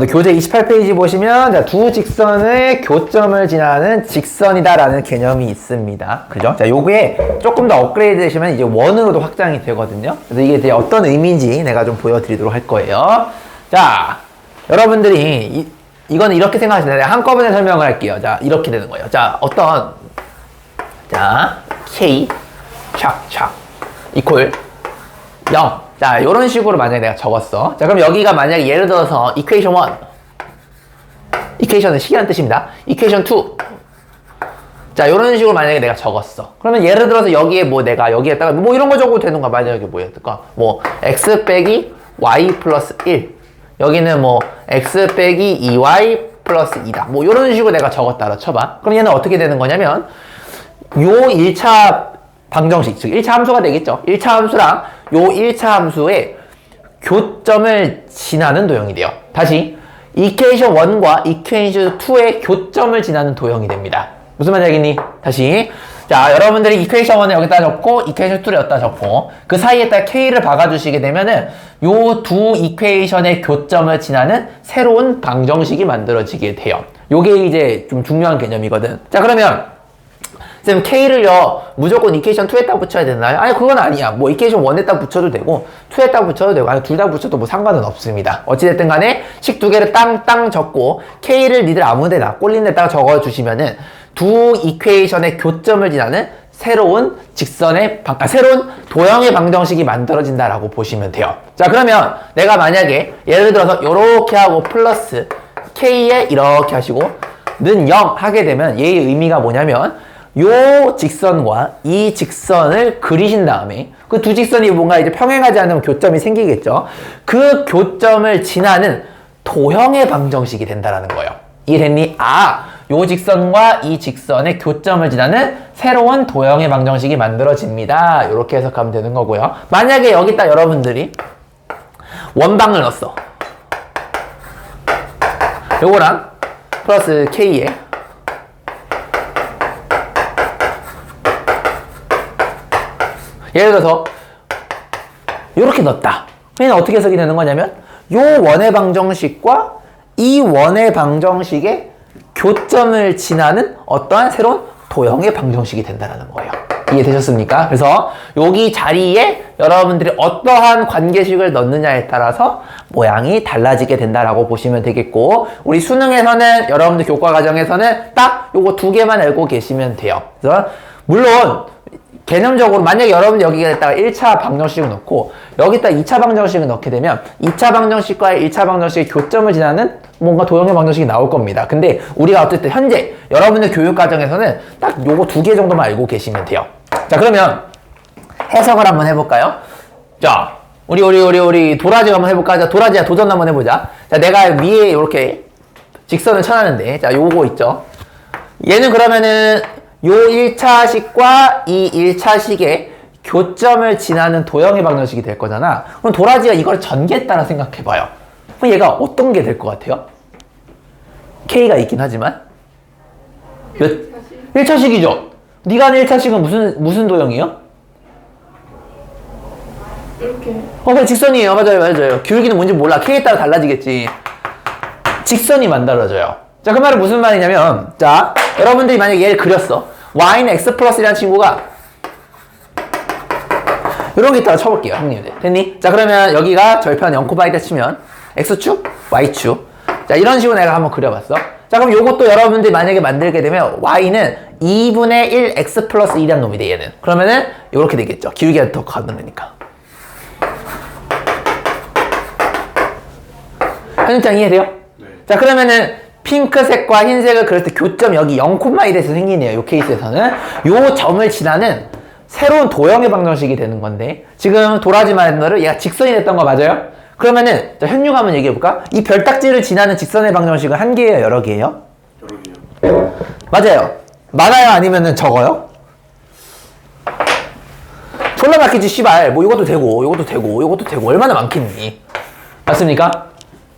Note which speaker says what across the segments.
Speaker 1: 교재 28페이지 보시면 자, 두 직선의 교점을 지나는 직선이다라는 개념이 있습니다. 그죠? 자, 요게 조금 더 업그레이드 되시면 이제 원으로도 확장이 되거든요. 그래서 이게 이제 어떤 의미인지 내가 좀 보여드리도록 할 거예요. 자, 여러분들이 이거는 이렇게 생각하시면 돼요. 한꺼번에 설명을 할게요. 자, 이렇게 되는 거예요. 자, 자, K 촥촥 이퀄 0. 자, 요런 식으로 만약에 내가 적었어. 자, 그럼 여기가 만약에 예를 들어서 이퀘이션 1. 이퀘이션은 시기라는 뜻입니다. 이퀘이션 2. 자, 요런 식으로 만약에 내가 적었어. 그러면 예를 들어서 여기에 뭐 내가 여기에다가 뭐 이런 거 적어도 되는 거야. 만약에 뭐였을까? 뭐 x 빼기 y 플러스 1. 여기는 뭐 x 빼기 2y 플러스 2다. 뭐 요런 식으로 내가 적었다라 쳐봐. 그럼 얘는 어떻게 되는 거냐면 요 1차 방정식, 즉 1차 함수가 되겠죠. 1차 함수랑 요 1차 함수의 교점을 지나는 도형이 돼요. 다시 이퀘이션 1과 이퀘이션 2의 교점을 지나는 도형이 됩니다. 무슨 말인지 알겠니? 다시 자, 여러분들이 이퀘이션 1을 여기다 적고 이퀘이션 2를 여기다 적고 그 사이에다 K를 박아주시게 되면은 요 두 이퀘이션의 교점을 지나는 새로운 방정식이 만들어지게 돼요. 요게 이제 좀 중요한 개념이거든. 자, 그러면 쌤, K를요, 무조건 이퀘이션 2에다 붙여야 되나요? 아니, 그건 아니야. 뭐, 이퀘이션 1에다 붙여도 되고, 2에다 붙여도 되고, 아니, 둘 다 붙여도 뭐 상관은 없습니다. 어찌됐든 간에, 식 두 개를 땅땅 적고, K를 니들 아무 데나, 꼴린 데다가 적어주시면은, 두 이퀘이션의 교점을 지나는 새로운 새로운 도형의 방정식이 만들어진다라고 보시면 돼요. 자, 그러면 내가 만약에, 예를 들어서, 요렇게 하고, 플러스, K에 이렇게 하시고, 는 0 하게 되면, 얘의 의미가 뭐냐면, 요 직선과 이 직선을 그리신 다음에 그 두 직선이 뭔가 이제 평행하지 않으면 교점이 생기겠죠. 그 교점을 지나는 도형의 방정식이 된다라는 거예요. 이해됐니? 아, 요 직선과 이 직선의 교점을 지나는 새로운 도형의 방정식이 만들어집니다. 이렇게 해석하면 되는 거고요. 만약에 여기다 여러분들이 원방을 넣었어. 요거랑 플러스 K에 예를 들어서 이렇게 넣었다. 그러면 어떻게 해석이 되는 거냐면 요 원의 방정식과 이 원의 방정식의 교점을 지나는 어떠한 새로운 도형의 방정식이 된다는 거예요. 이해되셨습니까? 그래서 여기 자리에 여러분들이 어떠한 관계식을 넣느냐에 따라서 모양이 달라지게 된다라고 보시면 되겠고, 우리 수능에서는 여러분들 교과 과정에서는 딱 요거 두 개만 알고 계시면 돼요. 그래서 물론 개념적으로 만약에 여러분 여기에다가 1차 방정식을 넣고 여기다 2차 방정식을 넣게 되면 2차 방정식과 1차 방정식의 교점을 지나는 뭔가 도형의 방정식이 나올 겁니다. 근데 우리가 어쨌든 현재 여러분의 교육 과정에서는 딱 요거 두 개 정도만 알고 계시면 돼요. 자, 그러면 해석을 한번 해볼까요? 자, 우리 도라지 한번 해볼까? 자, 도라지야 도전 한번 해보자. 자, 내가 위에 이렇게 직선을 쳐놨는데, 자, 요거 있죠? 얘는 그러면은 요 1차식과 이 1차식의 교점을 지나는 도형의 방정식이 될 거잖아. 그럼 도라지가 이걸 전개했다라 생각해봐요. 그럼 얘가 어떤 게 될 것 같아요? K가 있긴 하지만 1차식이죠? 네가 하는 1차식은 무슨 도형이에요?
Speaker 2: 이렇게.
Speaker 1: 그래, 직선이에요. 맞아요. 기울기는 뭔지 몰라. K에 따라 달라지겠지. 직선이 만들어져요. 자, 그 말은 무슨 말이냐면, 자, 여러분들이 만약에 얘를 그렸어. y는 x 플러스 1이라는 친구가 이런 게 있다고 쳐볼게요, 형님들. 됐니? 자, 그러면 여기가 절편 0,2다 치면 x축, y축. 자, 이런 식으로 내가 한번 그려봤어. 자, 그럼 요것도 여러분들이 만약에 만들게 되면 y는 2분의 1 x 플러스 1이라는 놈이 돼, 얘는. 그러면은 요렇게 되겠죠. 기울기가 더 가능하니까. 현장 이해돼요? 네. 자, 그러면은 핑크색과 흰색을 그릴 때 교점 여기 0,1에서 생기네요. 요 케이스에서는. 요 점을 지나는 새로운 도형의 방정식이 되는 건데, 지금 도라지 말너를 얘가 직선이 됐던 거 맞아요? 그러면은, 자, 현유가 한번 얘기해볼까? 이 별딱지를 지나는 직선의 방정식은 한 개예요? 여러 개예요?
Speaker 2: 여러 개요.
Speaker 1: 맞아요. 많아요? 아니면은 적어요? 졸라 많겠지, 씨발. 뭐 이것도 되고, 이것도 되고, 이것도 되고, 얼마나 많겠니? 맞습니까?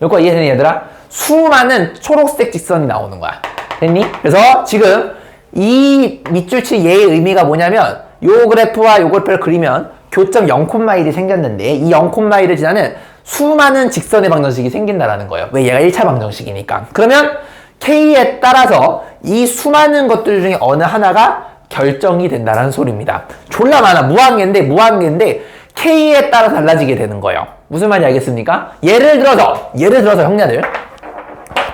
Speaker 1: 요거 이해되니, 얘들아? 수많은 초록색 직선이 나오는 거야. 됐니? 그래서 지금 이 밑줄 칠 얘의 의미가 뭐냐면 요 그래프와 요 그래프를 그리면 교점 0,1이 생겼는데 이 0,1을 지나는 수많은 직선의 방정식이 생긴다라는 거예요. 왜? 얘가 1차 방정식이니까. 그러면 K에 따라서 이 수많은 것들 중에 어느 하나가 결정이 된다는 소리입니다. 졸라 많아. 무한계인데 K에 따라 달라지게 되는 거예요. 무슨 말인지 알겠습니까? 예를 들어서 형제들,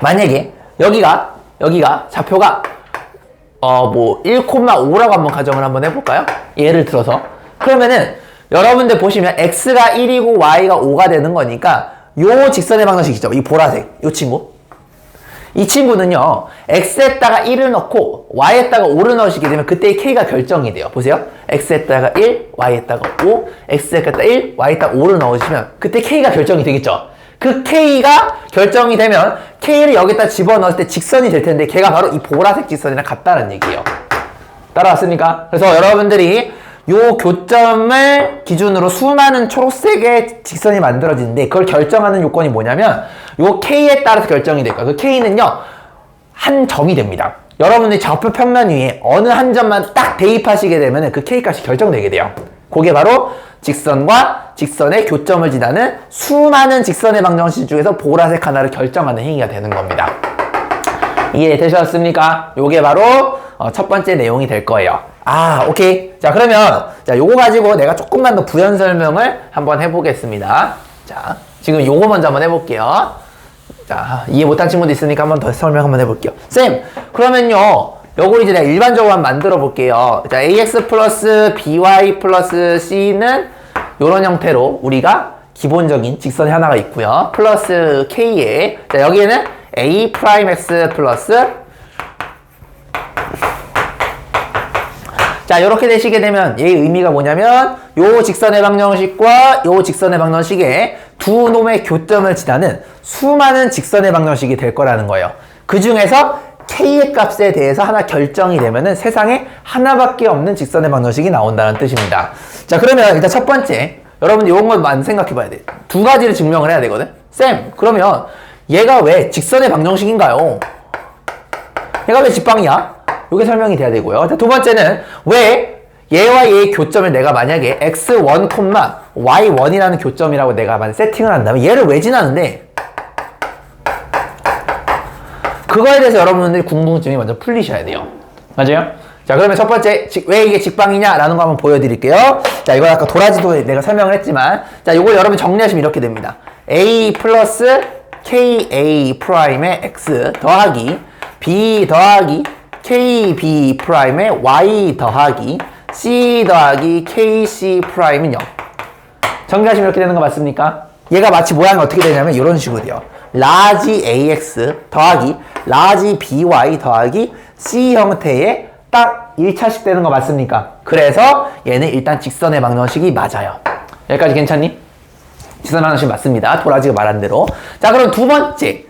Speaker 1: 만약에 여기가 좌표가 1,5라고 한번 가정을 한번 해볼까요? 예를 들어서. 그러면은 여러분들 보시면 x가 1이고 y가 5가 되는 거니까 요 직선의 방정식 있죠? 이 보라색 요 친구, 이 친구는요 x에다가 1을 넣고 y에다가 5를 넣으시게 되면 그때 k가 결정이 돼요. 보세요. x에다가 1, y에다가 5, x에다가 1, y에다가 5를 넣으시면 그때 k가 결정이 되겠죠. 그 k가 결정이 되면 k를 여기다 집어넣을 때 직선이 될 텐데 걔가 바로 이 보라색 직선이랑 같다는 얘기예요. 따라왔습니까? 그래서 여러분들이 요 교점을 기준으로 수많은 초록색의 직선이 만들어지는데 그걸 결정하는 요건이 뭐냐면 요 K에 따라서 결정이 될 거예요. 그 K는요 한 점이 됩니다. 여러분들이 좌표 평면 위에 어느 한 점만 딱 대입하시게 되면 그 K 값이 결정되게 돼요. 그게 바로 직선과 직선의 교점을 지나는 수많은 직선의 방정식 중에서 보라색 하나를 결정하는 행위가 되는 겁니다. 이해되셨습니까? 요게 바로 첫 번째 내용이 될 거예요. 오케이. 자, 그러면, 요거 가지고 내가 조금만 더 부연 설명을 한번 해보겠습니다. 자, 지금 요거 먼저 한번 해볼게요. 자, 이해 못한 친구도 있으니까 한번 더 설명 한번 해볼게요. 쌤, 그러면요, 요걸 이제 내가 일반적으로 한번 만들어 볼게요. 자, ax 플러스 by 플러스 c는 요런 형태로 우리가 기본적인 직선이 하나가 있고요. 플러스 k에, 자, 여기에는 a 프라임 x 플러스 자, 이렇게 되시게 되면 얘의 의미가 뭐냐면 요 직선의 방정식과 요 직선의 방정식의 두 놈의 교점을 지나는 수많은 직선의 방정식이 될 거라는 거예요. 그 중에서 K의 값에 대해서 하나 결정이 되면은 세상에 하나밖에 없는 직선의 방정식이 나온다는 뜻입니다. 자, 그러면 일단 첫 번째, 여러분들 이런 것만 생각해 봐야 돼. 두 가지를 증명을 해야 되거든. 쌤, 그러면 얘가 왜 직선의 방정식인가요? 얘가 왜 직방이야? 이게 설명이 돼야 되고요. 자, 두 번째는 왜 얘와 얘의 교점을 내가 만약에 x1, y1이라는 교점이라고 내가 만약 세팅을 한다면 얘를 왜 지나는데 그거에 대해서 여러분들이 궁금증이 먼저 풀리셔야 돼요. 맞아요? 자, 그러면 첫 번째 왜 이게 직방이냐라는 거 한번 보여드릴게요. 자, 이거 아까 도라지도 내가 설명을 했지만 자, 이거 여러분 정리하시면 이렇게 됩니다. a 플러스 ka 프라임의 x 더하기 b 더하기 KB 프라임의 Y 더하기 C 더하기 KC 프라임은 0. 정리하시면 이렇게 되는 거 맞습니까? 얘가 마치 모양이 어떻게 되냐면 이런 식으로 돼요. 라지 AX 더하기 라지 BY 더하기 C 형태의 딱 1차식 되는 거 맞습니까? 그래서 얘는 일단 직선의 방정식이 맞아요. 여기까지 괜찮니? 직선의 방정식 맞습니다. 도라지가 말한 대로. 자, 그럼 두 번째.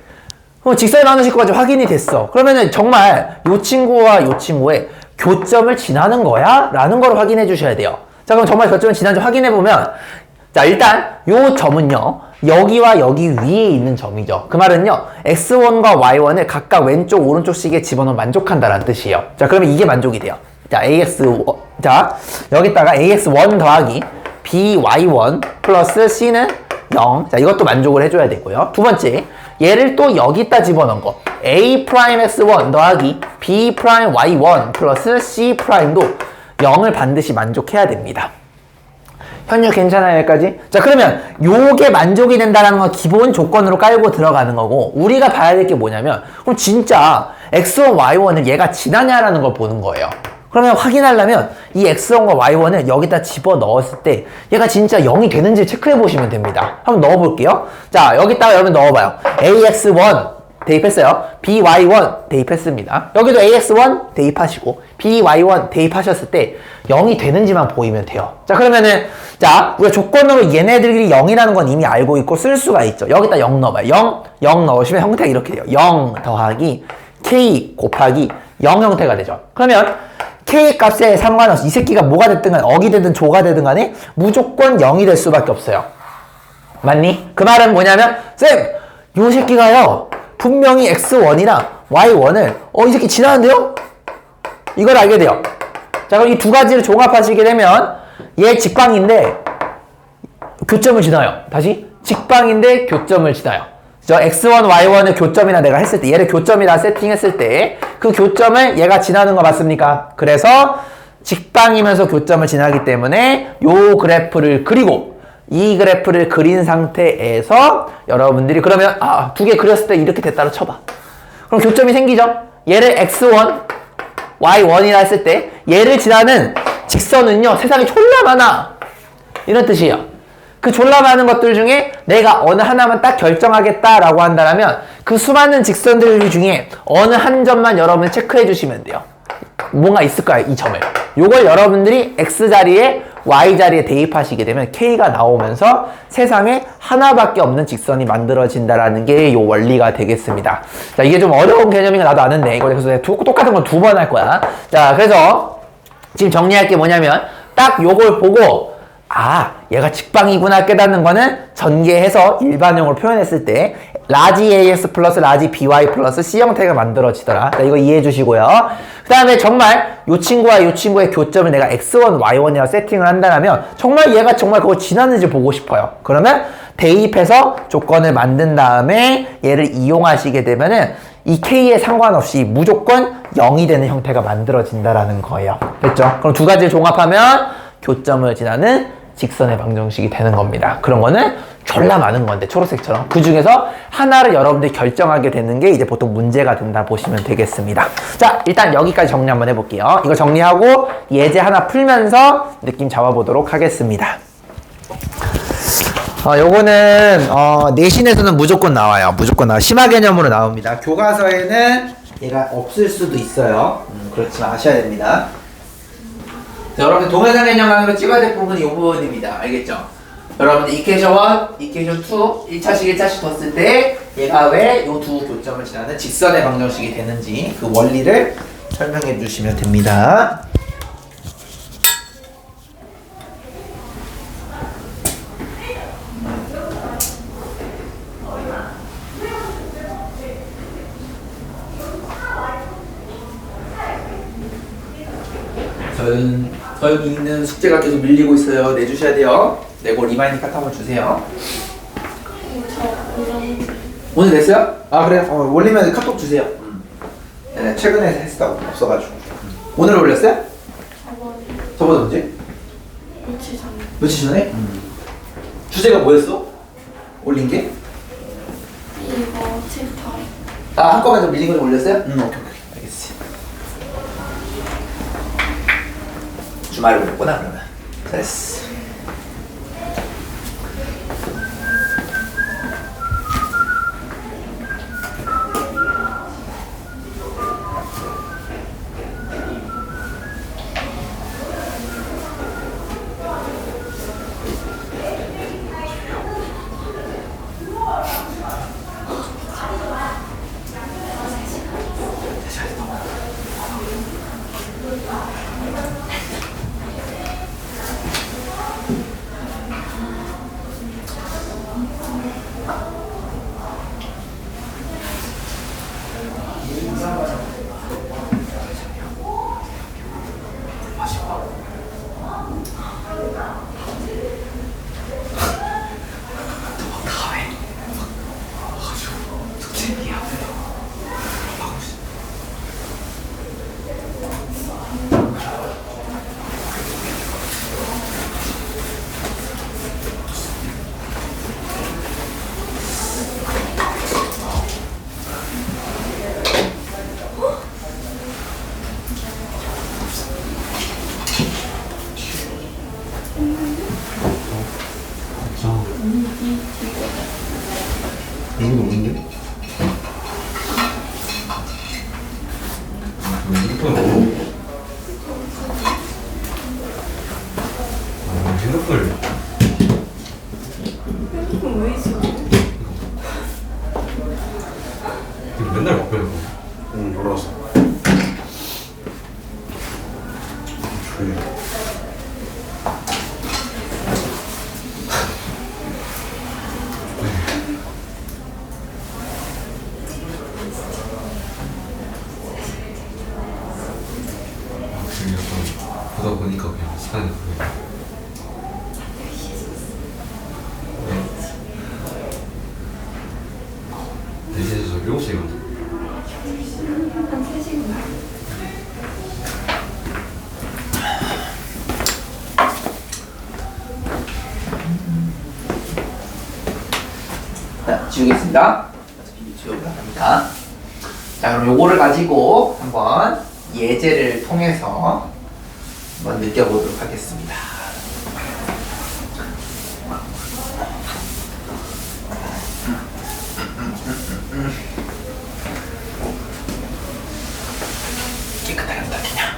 Speaker 1: 직선의 방정식까지 확인이 됐어. 그러면은 정말 이 친구와 이 친구의 교점을 지나는 거야? 라는 걸 확인해 주셔야 돼요. 자, 그럼 정말 교점을 지난지 확인해 보면 자, 일단 이 점은요 여기와 여기 위에 있는 점이죠. 그 말은요 x1과 y1을 각각 왼쪽 오른쪽씩에 집어넣으면 만족한다라는 뜻이에요. 자, 그러면 이게 만족이 돼요. 자, 자, 여기다가 ax1 더하기 by1 플러스 c는 0. 자, 이것도 만족을 해줘야 되고요. 두 번째, 얘를 또 여기다 집어넣은 거 a 프라임 x1 더하기 b 프라임 y1 플러스 c 프라임도 0을 반드시 만족해야 됩니다. 현유 괜찮아요, 여기까지? 자, 그러면 요게 만족이 된다는 건 기본 조건으로 깔고 들어가는 거고 우리가 봐야 될 게 뭐냐면 그럼 진짜 x1, y1을 얘가 지나냐라는 걸 보는 거예요. 그러면 확인하려면 이 x1과 y1을 여기다 집어넣었을 때 얘가 진짜 0이 되는지 체크해 보시면 됩니다. 한번 넣어볼게요. 자, 여기다가 여러분 넣어봐요. ax1 대입했어요. by1 대입했습니다. 여기도 ax1 대입하시고 by1 대입하셨을 때 0이 되는지만 보이면 돼요. 자, 그러면은 자, 우리가 조건으로 얘네들이 0이라는 건 이미 알고 있고 쓸 수가 있죠. 여기다 0 넣어봐요. 0 넣으시면 형태가 이렇게 돼요. 0 더하기 k 곱하기 0 형태가 되죠. 그러면 k 값에 상관없이 이 새끼가 뭐가 됐든 간에 억이 되든 조가 되든 간에 무조건 0이 될 수밖에 없어요. 맞니? 그 말은 뭐냐면 쌤! 요 새끼가요 분명히 x1이랑 y1을 이 새끼 지나는데요? 이걸 알게 돼요. 자, 그럼 이 두 가지를 종합하시게 되면 얘 직방인데 교점을 지나요. 다시 직방인데 교점을 지나요. 저 x1, y1을 교점이나 내가 했을 때 얘를 교점이라 세팅했을 때 그 교점을 얘가 지나는 거 맞습니까? 그래서 직방이면서 교점을 지나기 때문에 요 그래프를 그리고 이 그래프를 그린 상태에서 여러분들이 그러면 두 개 그렸을 때 이렇게 됐다고 쳐봐. 그럼 교점이 생기죠? 얘를 x1, y1이라 했을 때 얘를 지나는 직선은요 세상에 졸라 많아 이런 뜻이에요. 그 졸라 많은 것들 중에 내가 어느 하나만 딱 결정하겠다라고 한다면 그 수많은 직선들 중에 어느 한 점만 여러분이 체크해 주시면 돼요. 뭔가 있을 거야 이 점을. 요걸 여러분들이 x자리에 y자리에 대입하시게 되면 k가 나오면서 세상에 하나밖에 없는 직선이 만들어진다라는 게 요 원리가 되겠습니다. 자, 이게 좀 어려운 개념인 거 나도 아는데 이거 그래서 똑같은 건 2번 할 거야. 자, 그래서 지금 정리할 게 뭐냐면 딱 요걸 보고 얘가 직방이구나 깨닫는 거는 전개해서 일반형으로 표현했을 때 라지 AS 플러스 라지 BY 플러스 C 형태가 만들어지더라. 자, 이거 이해해 주시고요. 그 다음에 정말 요 친구와 요 친구의 교점을 내가 X1, Y1이라고 세팅을 한다면 정말 얘가 정말 그거 지났는지 보고 싶어요. 그러면 대입해서 조건을 만든 다음에 얘를 이용하시게 되면은 이 K에 상관없이 무조건 0이 되는 형태가 만들어진다라는 거예요. 됐죠? 그럼 두 가지를 종합하면 교점을 지나는 직선의 방정식이 되는 겁니다. 그런 거는 졸라 많은 건데 초록색처럼 그 중에서 하나를 여러분들이 결정하게 되는 게 이제 보통 문제가 된다 보시면 되겠습니다. 자, 일단 여기까지 정리 한번 해볼게요. 이거 정리하고 예제 하나 풀면서 느낌 잡아보도록 하겠습니다. 요거는 내신에서는 무조건 나와요. 무조건 나와. 심화 개념으로 나옵니다. 교과서에는 얘가 없을 수도 있어요. 그렇지만 아셔야 됩니다. 자, 여러분 동영상 개념만으로 찍어야 될 부분이 이 부분입니다. 알겠죠? 여러분들 이퀘이션 1, 이퀘이션 2, 1차식, 1차식 뒀을 때 얘가 왜 이 두 교점을 지나는 직선의 방정식이 되는지 그 원리를 설명해 주시면 됩니다. 저희 있는 숙제가 계속 밀리고 있어요. 내주셔야 돼요. 내고 리마인드 카트 한번 주세요. 오늘 냈어요? 그래? 올리면 카톡 주세요. 네, 최근에 했다고 없어가지고. 오늘 올렸어요? 저번에 언제? 며칠 전에? 주제가 뭐였어? 올린 게?
Speaker 2: 이거 챕터.
Speaker 1: 한꺼번에 좀 밀린 거 좀 올렸어요? 오케이. 알겠어. 주말에 올렸구나 그러면. 잘했어.
Speaker 3: 이거 없는데? 핸드폰
Speaker 2: 핸드폰 왜 있어?
Speaker 3: 이거 맨날 바꿔요. 몰라서. 조용히. 보다 보니까 그냥 습관이 그래.
Speaker 1: 보겠습니다. 지우고 나갑니다. 자, 그럼 요거를 가지고 한번 예제를 통해서 한번 느껴보도록 하겠습니다. 깨끗하게 한다, 그냥.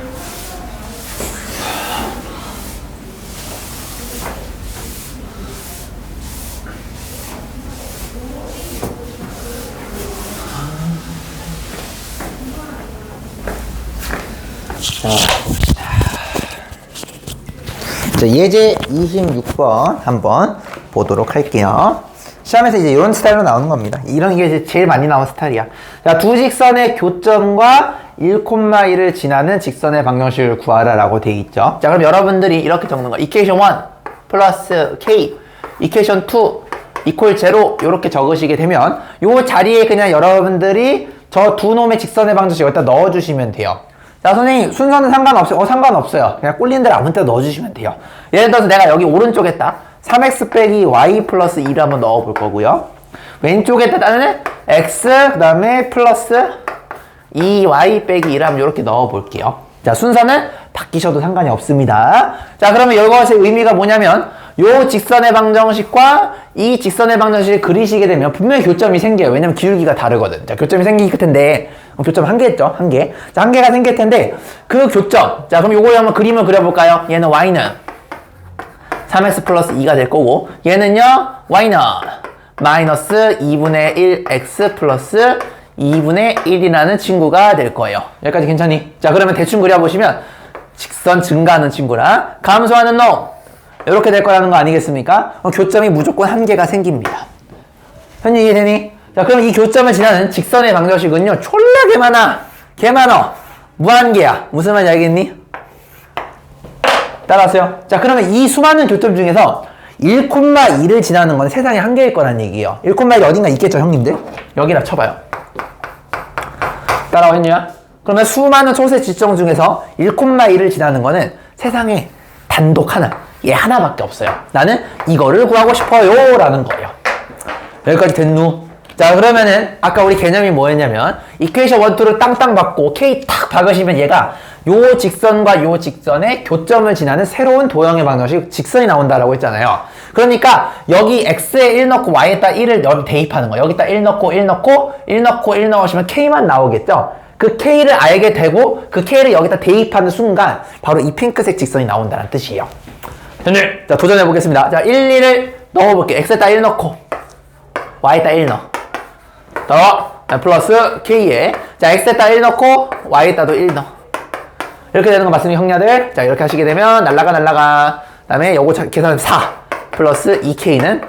Speaker 1: 자, 예제 26번 한번 보도록 할게요. 시험에서 이제 이런 스타일로 나오는 겁니다. 이런 게 이제 제일 많이 나온 스타일이야. 자, 두 직선의 교점과 1,1을 지나는 직선의 방정식을 구하라 라고 되어 있죠. 자, 그럼 여러분들이 이렇게 적는 거. 이퀘이션 1 플러스 K, 이퀘이션 2 이퀄 0 이렇게 적으시게 되면 요 자리에 그냥 여러분들이 저 두 놈의 직선의 방정식 여기다 넣어주시면 돼요. 자, 선생님 순서는 상관없어요. 상관없어요. 그냥 꼴리는 대로 아무 때나 넣어주시면 돼요. 예를 들어서 내가 여기 오른쪽에다 3x 빼기 y 플러스 2를 한번 넣어볼 거고요. 왼쪽에다는 x 그 다음에 플러스 2y 빼기 1을 한번 이렇게 넣어볼게요. 자, 순서는 바뀌셔도 상관이 없습니다. 자, 그러면 이것의 의미가 뭐냐면 요 직선의 방정식과 이 직선의 방정식을 그리시게 되면 분명히 교점이 생겨요. 왜냐면 기울기가 다르거든. 자, 교점이 생길 텐데 교점 한 개였죠? 한 개. 자, 한 개가 생길 텐데 그 교점. 자, 그럼 요거에 한번 그림을 그려볼까요? 얘는 y는 3x 플러스 2가 될 거고 얘는요 y는 마이너스 2분의 1x 플러스 2분의 1이라는 친구가 될 거예요. 여기까지 괜찮니? 자, 그러면 대충 그려보시면 직선 증가하는 친구랑 감소하는 놈 이렇게 될 거라는 거 아니겠습니까? 교점이 무조건 한 개가 생깁니다. 현이 이해되니? 자, 그럼 이 교점을 지나는 직선의 방정식은요 졸라 개 많아. 개 많어. 무한계야. 무슨 말인지 알겠니? 따라하세요. 자, 그러면 이 수많은 교점 중에서 1,2를 지나는 건 세상에 한 개일 거란 얘기예요. 1,1이 어딘가 있겠죠, 형님들? 여기다 쳐봐요. 따라와, 했냐? 그러면 수많은 초세 지점 중에서 1,2를 지나는 거는 세상에 단독 하나, 얘 하나밖에 없어요. 나는 이거를 구하고 싶어요 라는 거예요. 여기까지 됐누? 자, 그러면은 아까 우리 개념이 뭐였냐면 이퀘이션 1, 2를 땅땅 받고 K 탁 박으시면 얘가 요 직선과 요 직선의 교점을 지나는 새로운 도형의 방정식 직선이 나온다라고 했잖아요. 그러니까 여기 x에 1 넣고 y에다 1을 여기 대입하는 거예요. 여기다 1 넣고 1 넣고 1 넣고 1 넣으시면 k만 나오겠죠. 그 k를 알게 되고 그 k를 여기다 대입하는 순간 바로 이 핑크색 직선이 나온다는 뜻이에요. 자, 도전해 보겠습니다. 자, 1, 2를 넣어볼게요. x에다 1 넣고 y에다 1 넣어. 플러스 k에 자, x에다 1 넣고 y에다도 1 넣어. 이렇게 되는 거 맞습니까, 형냐들? 자, 이렇게 하시게 되면 날라가 그 다음에 요거 계산하면 4 플러스 2k는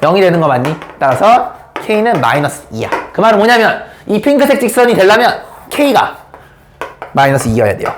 Speaker 1: 0이 되는 거 맞니? 따라서 k는 마이너스 2야. 그 말은 뭐냐면 이 핑크색 직선이 되려면 k가 마이너스 2여야 돼요.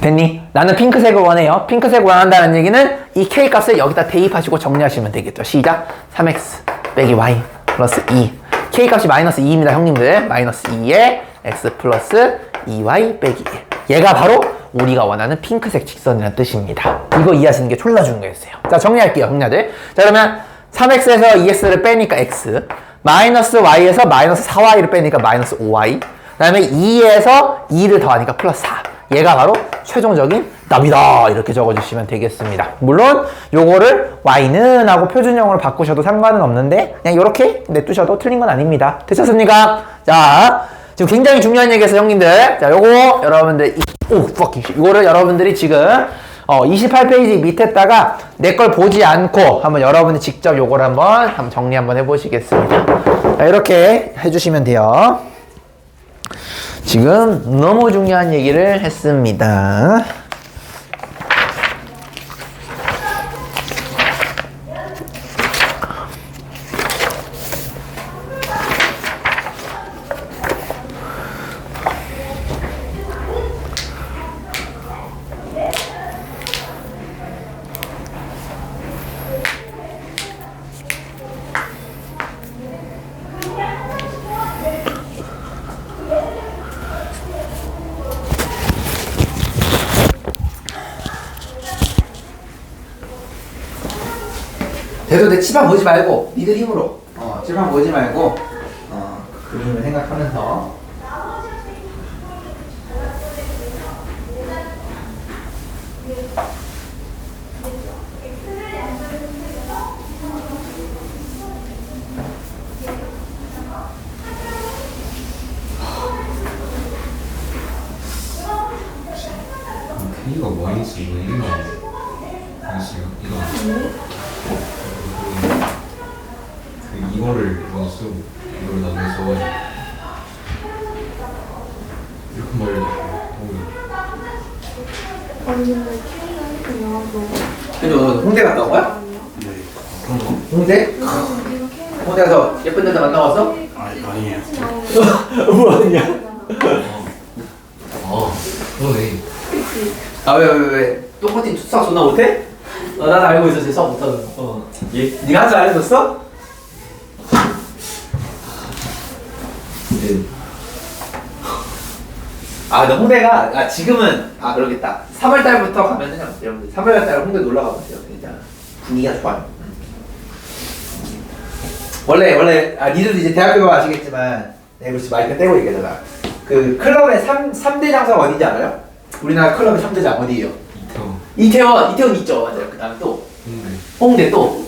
Speaker 1: 됐니? 나는 핑크색을 원해요. 핑크색 원한다는 얘기는 이 k 값을 여기다 대입하시고 정리하시면 되겠죠. 시작. 3x 빼기 y 플러스 2. k 값이 마이너스 2입니다, 형님들. 마이너스 2에 x 플러스 2y 빼기 1. 얘가 바로 우리가 원하는 핑크색 직선이라는 뜻입니다. 이거 이해하시는 게 졸라 중요했어요. 자, 정리할게요, 형님들. 자, 그러면 3x에서 2x를 빼니까 x, 마이너스 y에서 마이너스 4y를 빼니까 마이너스 5y, 그 다음에 2에서 2를 더하니까 플러스 4. 얘가 바로 최종적인 답이다. 이렇게 적어주시면 되겠습니다. 물론 요거를 y는 하고 표준형으로 바꾸셔도 상관은 없는데 그냥 이렇게 냅두셔도 틀린 건 아닙니다. 되셨습니까? 자, 지금 굉장히 중요한 얘기에서 형님들, 자, 요거 여러분들 이거를 여러분들이 지금 28페이지 밑에다가 내 걸 보지 않고 한번 여러분이 직접 요걸 한번 정리 한번 해보시겠습니다. 자, 이렇게 해주시면 돼요. 지금 너무 중요한 얘기를 했습니다. 대도 내 치마 보지 말고 니들 힘으로 옆집만 보지 말고 그림을 생각하면서
Speaker 3: K가 마이너스 2분의 1만 마이너스 이거 그 이거를 먼저 쓰고 이걸 나중에 써가지고 이렇게 말해도
Speaker 2: 아니 근데 K가 이렇게 나와도
Speaker 1: 근데 너 홍대 갔다 온 거야?
Speaker 2: 아니야.
Speaker 3: 그런 거?
Speaker 1: 홍대?
Speaker 2: 이거 K가
Speaker 1: 홍대 가서 예쁜 여자 만나왔어?
Speaker 3: 아니에요.
Speaker 1: 뭐하냐?
Speaker 3: 그러네.
Speaker 2: 그치.
Speaker 1: 아 왜? 똑같이 수학 존나 못해? 나도 알고 있었지 수학 못하는 거. 네가 한 줄 알려줬어? 근데 홍대가 지금은 그러겠다. 3월 달부터 가면은 여러분들 3월 달 홍대 놀러 가보세요. 진짜 분위기가 좋아요. 원래 니들도 이제 대학교 가면 아시겠지만 내가 그렇지 마이크 떼고 얘기하잖아. 그 클럽의 3대 장사가 어딘지 알아요? 우리나라 클럽의 3대장 어디예요? 이태원 있죠. 맞아요. 그 다음에 또 홍대 또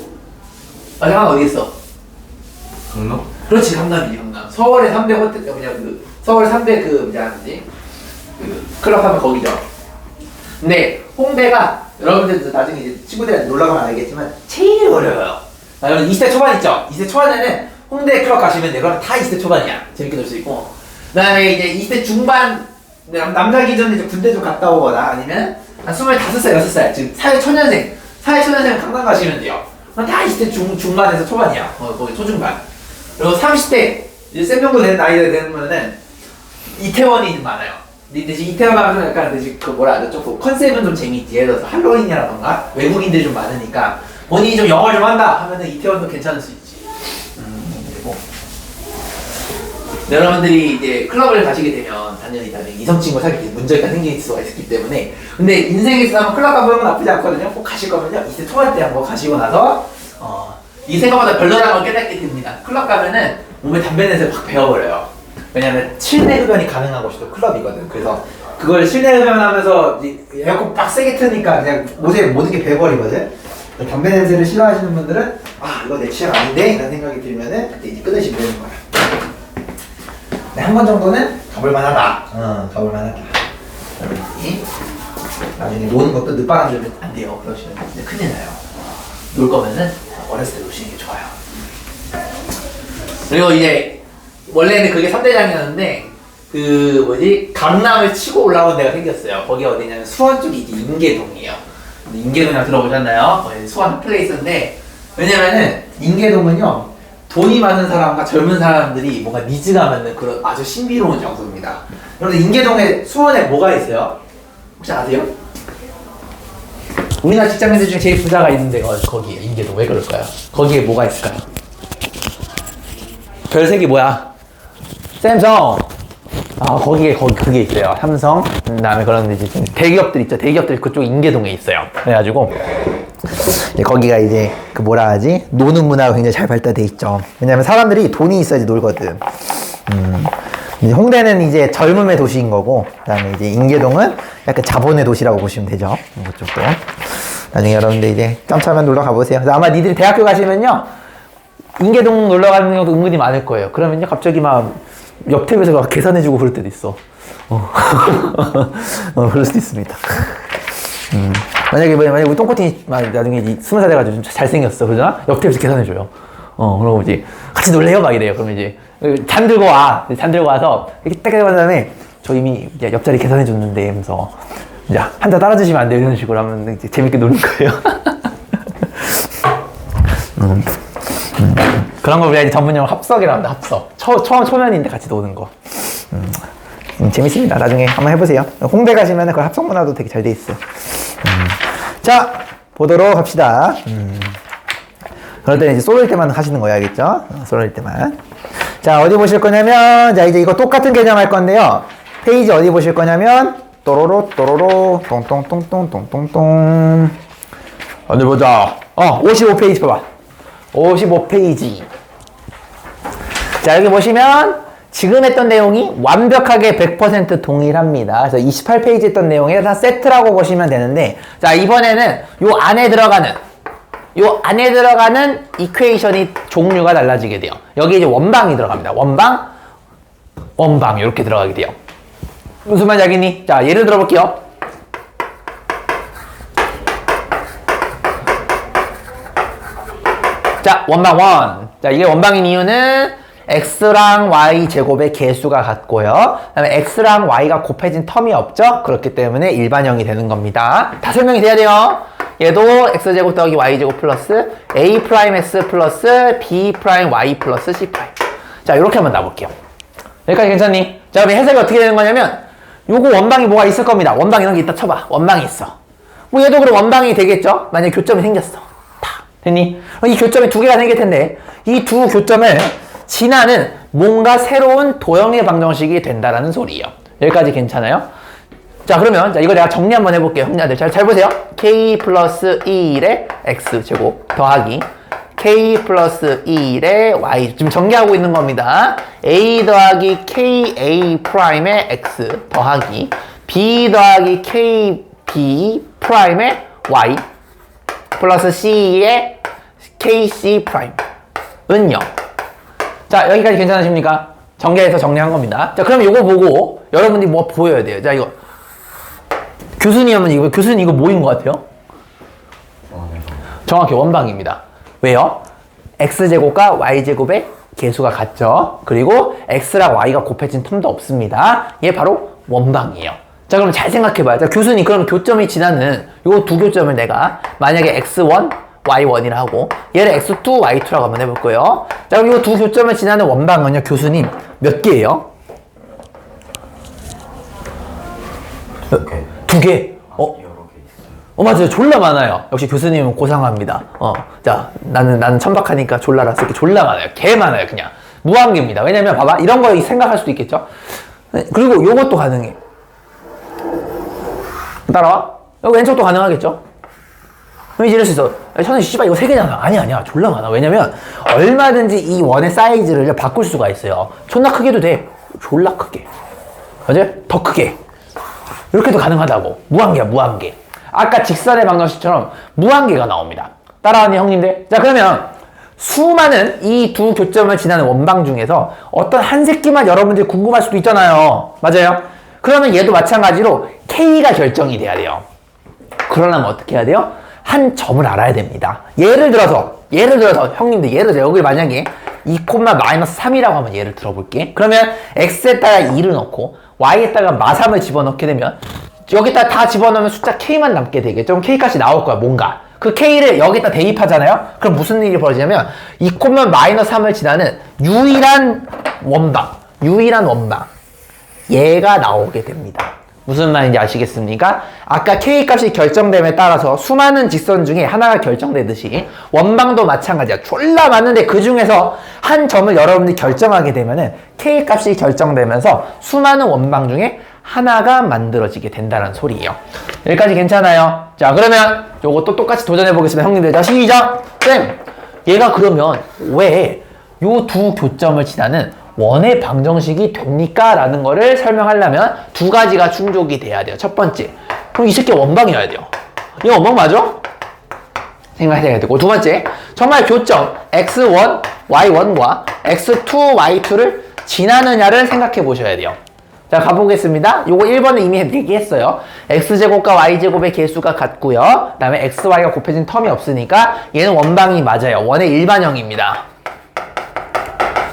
Speaker 1: 마지막 어디 있어?
Speaker 3: 강남?
Speaker 1: 그렇지, 강남이지. 강남. 서울의 3대 호텔 그냥 그 서울 3대 그 뭐지? 그 클럽 하면 거기죠. 근데 홍대가 여러분들도 나중에 이제 친구들한테 놀러 가면 알겠지만 제일 어려워요. 여러분 20대 초반 있죠? 20대 초반에는 홍대 클럽 가시면 돼요. 그럼 다 20대 초반이야. 재밌게 놀 수 있고. 그다음에 이제 20대 중반 남자 기준에 이제 군대 좀 갔다 오거나 아니면 한 25살, 6살 지금 사회초년생 강남 가시면 돼요. 그럼 다 20대 중반에서 초반이야. 거기 초중반. 그리고 30대 이제 쌤 정도 되는 나이가 되면은 이태원이 좀 많아요. 근데 지금 이태원 가면 약간 그 뭐라 하죠? 좀 컨셉은 좀 재밌지. 예를 들어서 할로윈이라던가 외국인들이 좀 많으니까 본인이 좀 영어를 좀 한다 하면은 이태원도 괜찮을 수 있지. 그리고 여러분들이 이제 클럽을 가시게 되면 당연히 이성 친구 사귈 때 문제가 생길 수가 있기 때문에 근데 인생에서 한번 클럽 가보는 건 나쁘지 않거든요. 꼭 가실 거면요 20대 초반 때 한번 가시고 나서 이 생각보다 별로라는 걸 깨닫게 됩니다. 클럽 가면은 몸에 담배 냄새 확 배어버려요. 왜냐면 실내 흡연이 가능한 곳이 또 클럽이거든. 그래서 그걸 실내 흡연하면서 에어컨 빡 세게 트니까 그냥 옷에 모든 게 배어버리거든. 담배 냄새를 싫어하시는 분들은 이거 내 취향 아닌데? 이런 생각이 들면은 그때 이제 끊으시면 되는 거야. 한 번 정도는 가볼만하다. 가볼만하다. 나중에 노는 것도 늦바람 들면 안 돼요. 그러시면 이제 큰일 나요. 놀 거면은 어렸을 때 노시는 게 좋아요. 그리고 이제 원래는 그게 3대장이었는데 그 뭐지 강남을 치고 올라온 데가 생겼어요. 거기 어디냐면 수원 쪽이지 인계동이에요. 인계동이랑 들어보셨나요? 수원 핫플레이스인데 왜냐면은 인계동은요 돈이 많은 사람과 젊은 사람들이 뭔가 니즈가 맞는 그런 아주 신비로운 장소입니다. 여러분들 인계동에 수원에 뭐가 있어요? 혹시 아세요? 우리나라 직장인들 중에 제일 부자가 있는데 거기에 인계동 왜 그럴까요? 거기에 뭐가 있을까요? 별색이 뭐야? 샘성. 거기에 그게 있어요. 삼성. 그다음에 그런 이제 대기업들 있죠. 대기업들이 그쪽 인계동에 있어요. 그래가지고 거기가 이제 그 뭐라 하지? 노는 문화가 굉장히 잘 발달돼 있죠. 왜냐면 사람들이 돈이 있어야지 놀거든. 이제 홍대는 이제 젊음의 도시인 거고, 그다음에 이제 인계동은 약간 자본의 도시라고 보시면 되죠. 그쪽도. 나중에 여러분들 이제 짬차면 놀러 가보세요. 그래서 아마 니들이 대학교 가시면요, 인계동 놀러 가는 경우도 은근히 많을 거예요. 그러면요, 갑자기 막 옆집에서 막 계산해주고 그럴 때도 있어. 그럴 수도 있습니다. 만약에 우리 똥꼬팅이 나중에 20살 돼가지고 좀 잘생겼어. 그러잖아? 옆집에서 계산해줘요. 그러고 이제 같이 놀래요? 막 이래요. 그러면 이제 잔 들고 와. 잔 들고 와서 이렇게 딱 해본 다음에 저 이미 옆자리 계산해줬는데 하면서 이제 한 자 따라주시면 안 돼요. 이런 식으로 하면 이제 재밌게 노는 거예요. 그런 걸 우리가 이제 전문용어 합석이라고 합니다. 합석. 초면인데 같이 노는 거. 재밌습니다. 나중에 한번 해보세요. 홍대 가시면 그 합석 문화도 되게 잘 돼 있어요. 자, 보도록 합시다. 그럴 때는 이제 솔로일 때만 하시는 거예요. 알겠죠? 솔로일 때만. 자, 어디 보실 거냐면, 자, 이제 이거 똑같은 개념 할 건데요. 페이지 어디 보실 거냐면, 또로로, 똥똥똥똥똥똥똥. 어디 보자. 55페이지 봐봐. 55페이지. 자, 여기 보시면 지금 했던 내용이 완벽하게 100% 동일합니다. 그래서 28페이지 했던 내용이 다 세트라고 보시면 되는데, 자, 이번에는 요 안에 들어가는 이퀘이션이 종류가 달라지게 돼요. 여기 이제 원방이 들어갑니다. 원방 이렇게 들어가게 돼요. 무슨 말인지 알겠니? 자, 예를 들어 볼게요. 자, 원방 1. 자, 이게 원방인 이유는 x랑 y 제곱의 개수가 같고요. 그 다음에 x랑 y가 곱해진 텀이 없죠? 그렇기 때문에 일반형이 되는 겁니다. 다 설명이 돼야 돼요. 얘도 x제곱 더하기 y제곱 플러스 a'x 플러스 b'y 플러스 c'. 자, 이렇게 한번 놔볼게요. 여기까지 괜찮니? 자, 그럼 해석이 어떻게 되는 거냐면 요거 원방이 뭐가 있을 겁니다. 원방 이런 게 있다 쳐봐. 원방이 있어. 뭐 얘도 그럼 원방이 되겠죠? 만약에 교점이 생겼어. 다 됐니? 이 교점이 두 개가 생길 텐데 이 두 교점을 지나는 뭔가 새로운 도형의 방정식이 된다라는 소리예요. 여기까지 괜찮아요? 자, 그러면 이거 내가 정리 한번 해볼게요. 형님들 잘 보세요. k 플러스 1의 x제곱 더하기 k 플러스 1의 y. 지금 전개하고 있는 겁니다. a 더하기 ka 프라임의 x 더하기 b 더하기 kb 프라임의 y 플러스 c의 kc 프라임은요. 자, 여기까지 괜찮으십니까? 전개해서 정리한 겁니다. 자, 그럼 이거 보고 여러분들이 뭐 보여야 돼요. 자, 이거 교수님 이거 뭐인 것 같아요? 정확히 원방입니다. 왜요? x제곱과 y제곱의 개수가 같죠? 그리고 x랑 y가 곱해진 텀도 없습니다. 얘 바로 원방이에요. 자, 그럼 잘 생각해봐요. 자, 교수님, 그럼 교점이 지나는 요 두 교점을 내가 만약에 x1, y1이라 하고 얘를 x2, y2라고 한번 해볼 거예요. 자, 그럼 이 두 교점을 지나는 원방은요, 교수님 몇 개예요? 두 개. 맞아요. 졸라 많아요. 역시 교수님은 고상합니다. 자, 나는 천박하니까 졸라라 쓸게. 졸라 많아요. 개 많아요. 그냥 무한개입니다. 왜냐면 봐봐, 이런 거 생각할 수도 있겠죠. 그리고 요것도 가능해. 따라와. 여기 왼쪽도 가능하겠죠. 그럼 이럴 수 있어. 저는 씨발 이거 세 개잖아. 아니야. 졸라 많아. 왜냐면 얼마든지 이 원의 사이즈를 바꿀 수가 있어요. 존나 크게도 돼. 졸라 크게. 맞아요? 더 크게. 이렇게도 가능하다고. 무한개야, 무한개. 아까 직선의 방정식처럼 무한개가 나옵니다. 따라하니 형님들? 자, 그러면 수많은 이 두 교점을 지나는 원방 중에서 어떤 한 새끼만 여러분들이 궁금할 수도 있잖아요. 맞아요? 그러면 얘도 마찬가지로 K가 결정이 돼야 돼요. 그러려면 어떻게 해야 돼요? 한 점을 알아야 됩니다. 예를 들어서 형님들 예를 들어 여기 만약에 2,-3이라고 한번 예를 들어볼게. 그러면 x에다가 2를 넣고 y에다가 마3을 집어넣게 되면 여기다 다 집어넣으면 숫자 k만 남게 되겠죠. 그럼 k값이 나올 거야, 뭔가. 그 k를 여기다 대입하잖아요. 그럼 무슨 일이 벌어지냐면 2,-3을 지나는 유일한 원방 얘가 나오게 됩니다. 무슨 말인지 아시겠습니까? 아까 k값이 결정됨에 따라서 수많은 직선 중에 하나가 결정되듯이 원방도 마찬가지야. 졸라 많은데 그 중에서 한 점을 여러분들이 결정하게 되면은 k값이 결정되면서 수많은 원방 중에 하나가 만들어지게 된다는 소리예요. 여기까지 괜찮아요? 자, 그러면 요것도 똑같이 도전해 보겠습니다. 형님들. 자, 시작! 쌤! 얘가 그러면 왜 요 두 교점을 지나는 원의 방정식이 됩니까? 라는 거를 설명하려면 두 가지가 충족이 돼야 돼요. 첫 번째, 그럼 이 새끼 원방이어야 돼요. 이거 원방 맞아? 생각해야 되고, 두 번째, 정말 교점 x1, y1과 x2, y2를 지나느냐를 생각해 보셔야 돼요. 자, 가보겠습니다. 요거 1번은 이미 얘기했어요. x제곱과 y제곱의 개수가 같고요. 그 다음에 x, y가 곱해진 텀이 없으니까 얘는 원방이 맞아요. 원의 일반형입니다.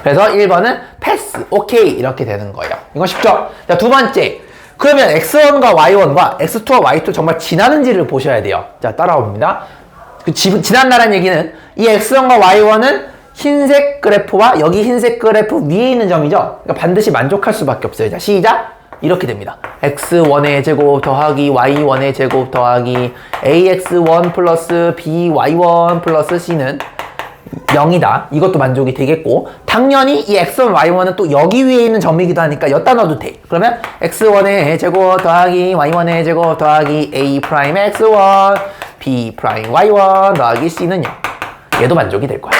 Speaker 1: 그래서 1번은 패스, 오케이 이렇게 되는 거예요. 이건 쉽죠? 자, 두 번째, 그러면 x1과 y1과 x2와 y2 정말 지나는지를 보셔야 돼요. 자, 따라옵니다. 지난다는 얘기는 이 x1과 y1은 흰색 그래프와 여기 흰색 그래프 위에 있는 점이죠. 그러니까 반드시 만족할 수밖에 없어요. 자, 시작! 이렇게 됩니다. x1의 제곱 더하기 y1의 제곱 더하기 ax1 플러스 by1 플러스 c는 0이다. 이것도 만족이 되겠고, 당연히 이 x1, y1은 또 여기 위에 있는 점이기도 하니까 여기다 넣어도 돼. 그러면 x1의 제곱 더하기 y1의 제곱 더하기 a 프라임의 x1 b 프라임 y1 더하기 c는 0. 얘도 만족이 될 거야.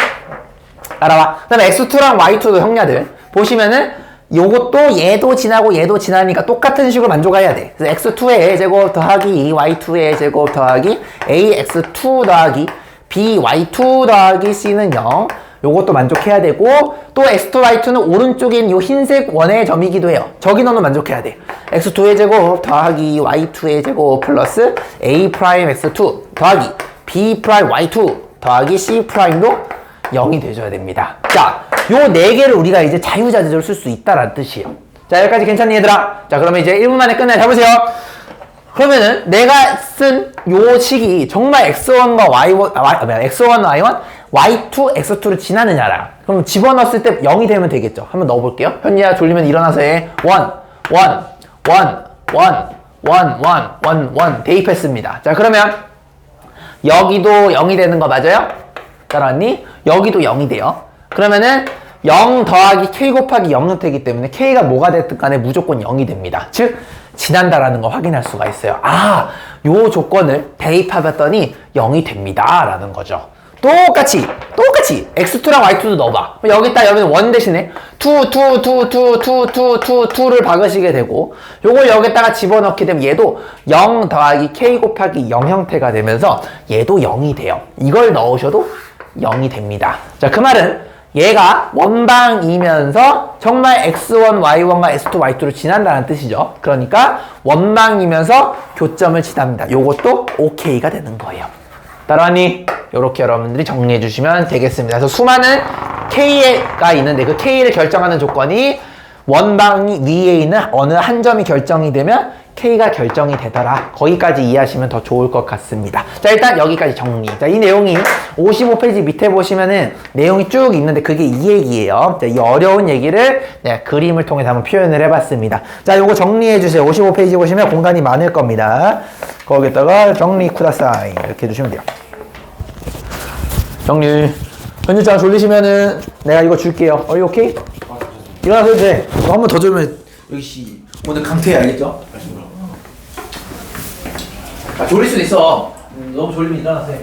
Speaker 1: 따라와. 그 다음에 x2랑 y2도 형냐들 보시면은 요것도 얘도 지나고 얘도 지나니까 똑같은 식으로 만족해야 돼. 그래서 x2의 제곱 더하기 y2의 제곱 더하기 ax2 더하기 by2 더하기 c는 0. 요것도 만족해야 되고 또 x2, y2는 오른쪽인 요 흰색 원의 점이기도 해요. 저기 너는 만족해야 돼. x2의 제곱 더하기 y2의 제곱 플러스 a 프라임 x2 더하기 b 프라임 y2 더하기 c 프라임도 0이 돼줘야 됩니다. 자, 요 네 개를 우리가 이제 자유자재적으로 쓸 수 있다라는 뜻이에요. 자, 여기까지 괜찮니 얘들아? 자, 그러면 이제 1분 만에 끝내. 해보세요. 그러면은 내가 쓴 요 식이 정말 x1과 y1, x1, y1, y2, x2를 지나느냐라. 그럼 집어넣었을 때 0이 되면 되겠죠. 한번 넣어볼게요. 현이야 졸리면 일어나서 해. 1, 1 대입했습니다. 자, 그러면 여기도 0이 되는 거 맞아요? 따라왔니? 여기도 0이 돼요. 그러면은 0 더하기 k 곱하기 0은 되기 때문에 k가 뭐가 됐든 간에 무조건 0이 됩니다. 즉 지난다라는 거 확인할 수가 있어요. 아, 요 조건을 대입해봤더니 0이 됩니다 라는 거죠. 똑같이 x2랑 y2도 넣어봐. 여기다 여기는 1 대신에 2를 박으시게 되고 요걸 여기다가 집어넣게 되면 얘도 0 더하기 k 곱하기 0 형태가 되면서 얘도 0이 돼요. 이걸 넣으셔도 0이 됩니다. 자, 그 말은 얘가 원방이면서 정말 x1, y1과 x2, y2를 지난다는 뜻이죠. 그러니까 원방이면서 교점을 지납니다. 요것도 OK가 되는 거예요. 따라왔니? 요렇게 여러분들이 정리해 주시면 되겠습니다. 그래서 수많은 K가 있는데 그 K를 결정하는 조건이 원방 위에 있는 어느 한 점이 결정이 되면 K가 결정이 되더라. 거기까지 이해하시면 더 좋을 것 같습니다. 자, 일단 여기까지 정리. 자, 이 내용이 55페이지 밑에 보시면은 내용이 쭉 있는데 그게 이 얘기예요. 자, 이 어려운 얘기를 그림을 통해서 한번 표현을 해봤습니다. 자, 요거 정리해 주세요. 55페이지 보시면 공간이 많을 겁니다. 거기다가 정리 쿠다사이 이렇게 해주시면 돼요. 정리. 현주짱 졸리시면은 내가 이거 줄게요. 어이 오케이? 일어나서 해도 돼. 한 번 더 졸면 여기 씨 오늘 강퇴 알겠죠? 아, 졸릴 수도 있어. 너무 졸리면 일어나서 해.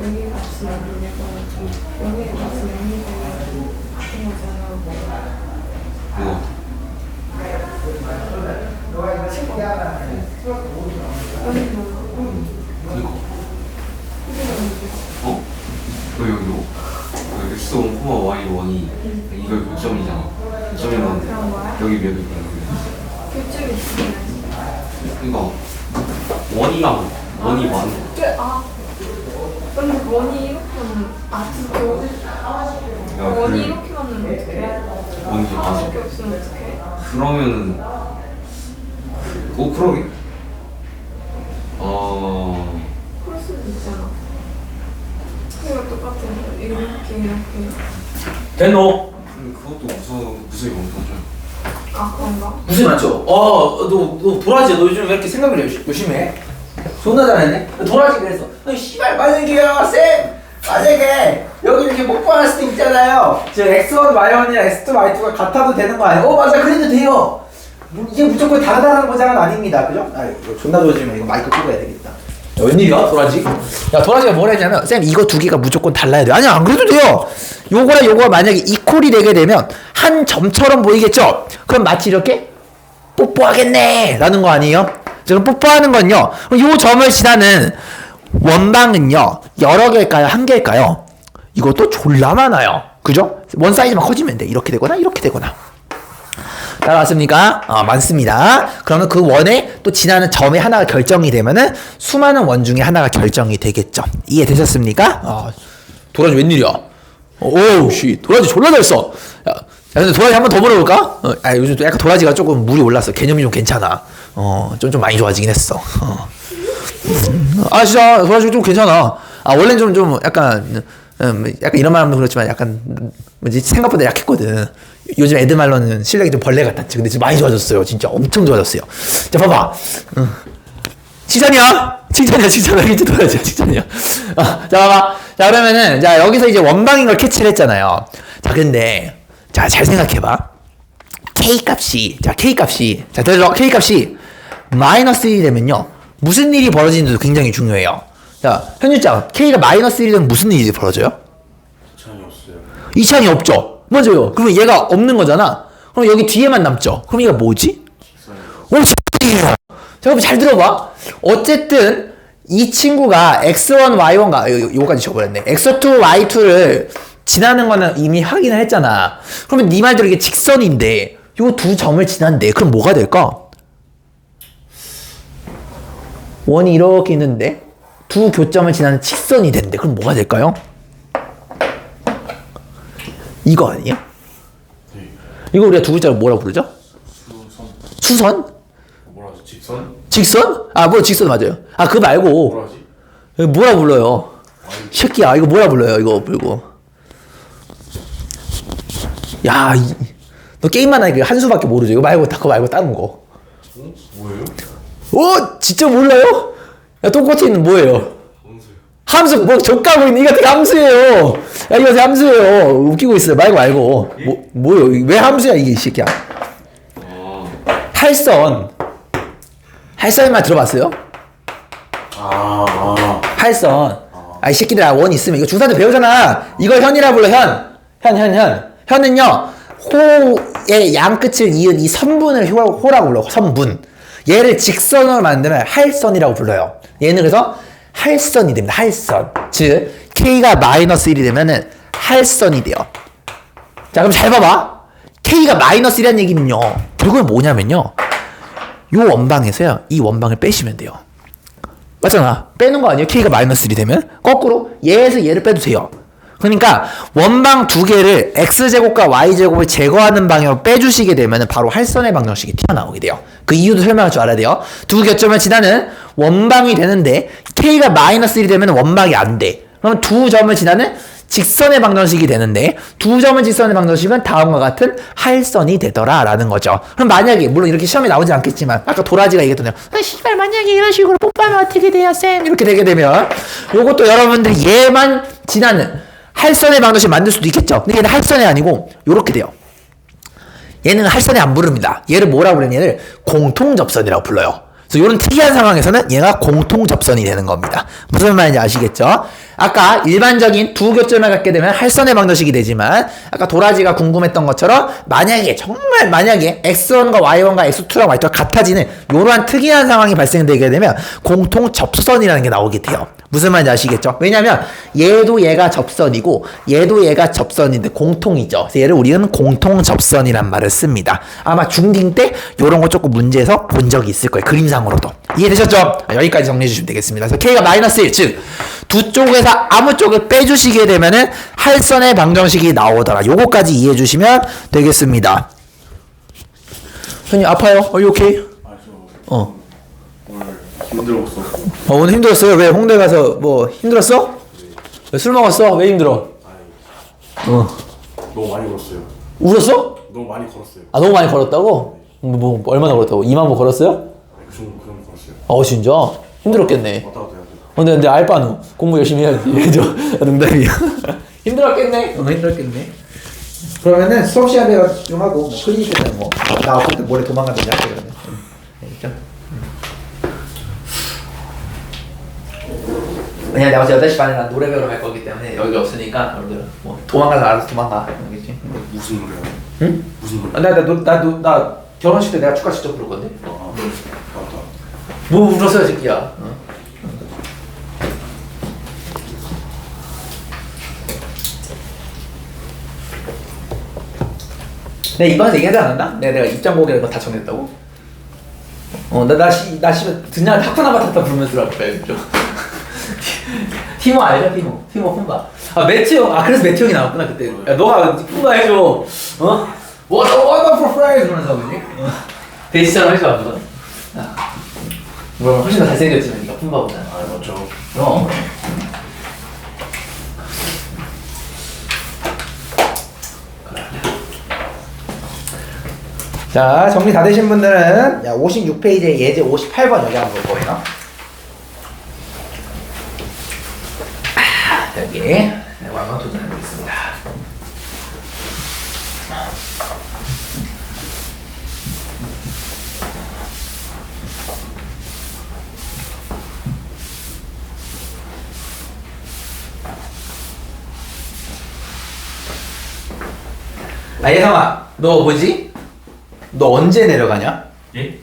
Speaker 2: 여기 값이 0이고 여기 값이 0이고 같은 거잖아.
Speaker 3: 뭐 어? 너 여기로 x1, y1이 이거 교점이잖아. 교점이면 여기 몇
Speaker 2: 교점이 있으면
Speaker 3: 그러니까 원이랑 원이 많은 거.
Speaker 2: 근데 원이 이렇게 하면 진짜? 원이 이렇게 하면 어떡해?
Speaker 3: 원이 맞아.
Speaker 2: 이렇게 없으면 어떡해?
Speaker 3: 그러면은 그러게.
Speaker 2: 그럴 수도 있잖아. 이거 똑같아. 이렇게.
Speaker 4: 됐노?
Speaker 3: 그것도 무서이 멍청하죠.
Speaker 2: 그런가?
Speaker 4: 무슨 맞죠? 너 도라지 너 요즘 왜 이렇게 생각을 열심히 해? 존나 잘했네? 도라지 그랬어. 너 씨발 만약에요 쌤! 만약에 여기 이렇게 목표할 수도 있잖아요. 즉 x1, y1이랑 x2, y2가 같아도 되는 거 아니에요? 맞아 그래도 돼요. 이게 무조건 다르다는 거장은 아닙니다. 그죠? 이거 존나 좋아지면 이거 마이크 끄고 해야 되겠다. 야, 웬일이야 도라지?
Speaker 1: 야 도라지가 뭘 했냐면 쌤 이거 두 개가 무조건 달라야 돼. 아니야 안 그래도 돼요. 요거랑 요거가 만약에 이퀄이 되게 되면 한 점처럼 보이겠죠? 그럼 마치 이렇게 뽀뽀하겠네 라는 거 아니에요? 지금 뽀뽀하는 건요 요 점을 지나는 원방은요 여러 개일까요? 한 개일까요? 이것도 졸라 많아요. 그죠? 원 사이즈만 커지면 돼. 이렇게 되거나 이렇게 되거나. 따라왔습니까? 많습니다. 그러면 그 원에 또 지나는 점이 하나가 결정이 되면은 수많은 원 중에 하나가 결정이 되겠죠. 이해되셨습니까? 도라지 웬일이야? 오우 씨 도라지 졸라 잘 써. 야 근데 도라지 한 번 더 물어볼까? 요즘 또 약간 도라지가 조금 물이 올랐어. 개념이 좀 괜찮아. 좀 많이 좋아지긴 했어. 진짜 도라지 좀 괜찮아. 원래는 좀 약간 이런 말 하면 그렇지만 약간 뭐지 생각보다 약했거든. 요즘 애들 말로는 실력이 좀 벌레 같았지. 근데 지금 많이 좋아졌어요. 진짜 엄청 좋아졌어요. 자 봐봐. 칭찬이야. 진짜 도라지야 칭찬이야. 자 봐봐. 자 그러면은 자 여기서 이제 원방인 걸 캐치를 했잖아요. 자 근데 자 잘 생각해봐. K 값이 들어 K 값이 마이너스 1이 되면요 무슨 일이 벌어지는지도 굉장히 중요해요. 자 현실장 K가 마이너스 1이 되면 무슨 일이 벌어져요?
Speaker 3: 이찬이 없어요.
Speaker 1: 이찬이 없죠. 맞아요. 그러면 얘가 없는 거잖아. 그럼 여기 뒤에만 남죠. 그럼 얘가 뭐지? 직선이에요. 자 그럼 잘 들어봐. 어쨌든 이 친구가 x1, y1가 요거까지 적어버렸네. x2, y2를 지나는 거는 이미 확인을 했잖아. 그러면 네 말대로 이게 직선인데 요 두 점을 지난대. 그럼 뭐가 될까? 원이 이렇게 있는데 두 교점을 지나는 직선이 된대. 그럼 뭐가 될까요? 이거 아니에요?
Speaker 3: 네.
Speaker 1: 이거 우리가 두 글자로 뭐라고 부르죠? 수선?
Speaker 3: 뭐라 하지? 직선?
Speaker 1: 직선? 직선 맞아요. 그거 말고
Speaker 3: 뭐라 하지?
Speaker 1: 뭐라 불러요? 새끼야 이거 뭐라 불러요? 이거 불고 야, 너 게임만 하니까 한 수밖에 모르죠. 이거 말고 그거 말고 다른 거.
Speaker 3: 뭐예요?
Speaker 1: 진짜 몰라요? 야 똥꼬치는 뭐예요?
Speaker 3: 함수요.
Speaker 1: 함수 족가고 있는 이거 되게 함수예요. 야 이거 되게 함수예요. 웃기고 있어요. 말고 뭐요? 왜 함수야 이게 이 새끼야? 할선 말 들어봤어요? 할선. 이 새끼들아 원 있으면 이거 중사도 배우잖아. 이걸 현이라 불러 현. 현은요 호의 양 끝을 이은 이 선분을 호라고 불러. 선분. 얘를 직선으로 만들면 할선이라고 불러요. 얘는 그래서 할선이 됩니다. 할선. 즉 K가 마이너스 1이 되면은 할선이 돼요. 자 그럼 잘 봐봐. K가 마이너스 1이라는 얘기는요 결국은 뭐냐면요 요 원방에서요 이 원방을 빼시면 돼요. 맞잖아. 빼는 거 아니에요? K가 마이너스 1이 되면 거꾸로 얘에서 얘를 빼도 돼요. 그러니까 원방 두 개를 x제곱과 y제곱을 제거하는 방향으로 빼주시게 되면 바로 할선의 방정식이 튀어나오게 돼요. 그 이유도 설명할 줄 알아야 돼요. 두 교점을 지나는 원방이 되는데 K가 마이너스 1이 되면 원방이 안 돼. 그럼 두 점을 지나는 직선의 방정식이 되는데 두 점을 직선의 방정식은 다음과 같은 할선이 되더라 라는 거죠. 그럼 만약에 물론 이렇게 시험에 나오지 않겠지만 아까 도라지가 얘기했던 씨발 만약에 이런 식으로 뽀뽀하면 어떻게 돼요 쌤? 이렇게 되게 되면 요것도 여러분들이 얘만 지나는 할선의 방정식 만들 수도 있겠죠. 근데 얘는 할선이 아니고 요렇게 돼요. 얘는 할선이 안 부릅니다. 얘를 뭐라고 부르냐? 얘를 공통접선이라고 불러요. 그래서 이런 특이한 상황에서는 얘가 공통 접선이 되는 겁니다. 무슨 말인지 아시겠죠? 아까 일반적인 두 교점을 갖게 되면 할선의 방정식이 되지만 아까 도라지가 궁금했던 것처럼 만약에 정말 만약에 x1과 y1과 x2랑 y2가 같아지는 이러한 특이한 상황이 발생되게 되면 공통 접선이라는 게 나오게 돼요. 무슨 말인지 아시겠죠? 왜냐면 얘도 얘가 접선이고 얘도 얘가 접선인데 공통이죠. 그래서 얘를 우리는 공통 접선이란 말을 씁니다. 아마 중딩 때 이런 거 조금 문제에서 본 적이 있을 거예요. 그림상으로도. 이해되셨죠? 여기까지 정리해 주시면 되겠습니다. 그래서 K가 마이너스 1, 즉 두 쪽에서 아무 쪽을 빼주시게 되면은 할선의 방정식이 나오더라. 요거까지 이해해 주시면 되겠습니다. 형님 아파요? Are you okay? 어.
Speaker 5: 오늘 힘들었어.
Speaker 1: 오늘 힘들었어요? 왜 홍대 가서 뭐 힘들었어? 왜 술 먹었어? 왜 힘들어?
Speaker 5: 너무 많이 걸었어요.
Speaker 1: 울었어?
Speaker 5: 너무 많이 걸었어요.
Speaker 1: 아 너무 많이 걸었다고? 뭐 얼마나 걸었다고? 2만 보 걸었어요?
Speaker 5: 그 정도 걸었어요.
Speaker 1: 진짜? 힘들었겠네.
Speaker 5: 왔다 갔다 해야 돼.
Speaker 1: 근데 알바노 공부 열심히 해야지. 농담이야. 힘들었겠네. 힘들었겠네. 그러면은 수업 시간에 좀 하고 뭐 클리닉 때는 뭐나 아플 때 모레 도망간다지 할게 그러면. 알겠죠? 왜냐면 내가 어제 8시 반에 난 노래 배우러 갈 거기 때문에 여기 없으니까 여러분들 뭐 도망가서 알아서 도망가. 알겠지?
Speaker 5: 무슨 노래야?
Speaker 1: 응?
Speaker 5: 무슨 노래?
Speaker 1: 나 결혼식 때 내가 축가 직접 부를 건데.
Speaker 5: 맞다.
Speaker 1: 뭐 울었어요, 새끼야. 내가 이번에 얘기하지 않았나? 내가 입장곡이라는 거 다 정했다고? 나 듣냐? 타쿠나 마타타 부르면서 들어갈 거야, 그죠? 티모 알죠? 티모 품바. 매튜 형, 그래서 매튜 형이 나왔구나, 그때. 야, 너가 품바 해줘. What for fries? 그러면서, 그지? 돼지처럼 해줘, 아무튼. 물론 훨씬 더 잘생겼지만, 니가 품바보다.
Speaker 5: 맞죠.
Speaker 1: 그럼. 자, 정리 다 되신 분들은 56페이지에 예제 58번 여기 한번 볼 거예요. 여기 한번 도전해 보겠습니다. 예성아, 너 뭐지? 너 언제 내려가냐?
Speaker 3: 예?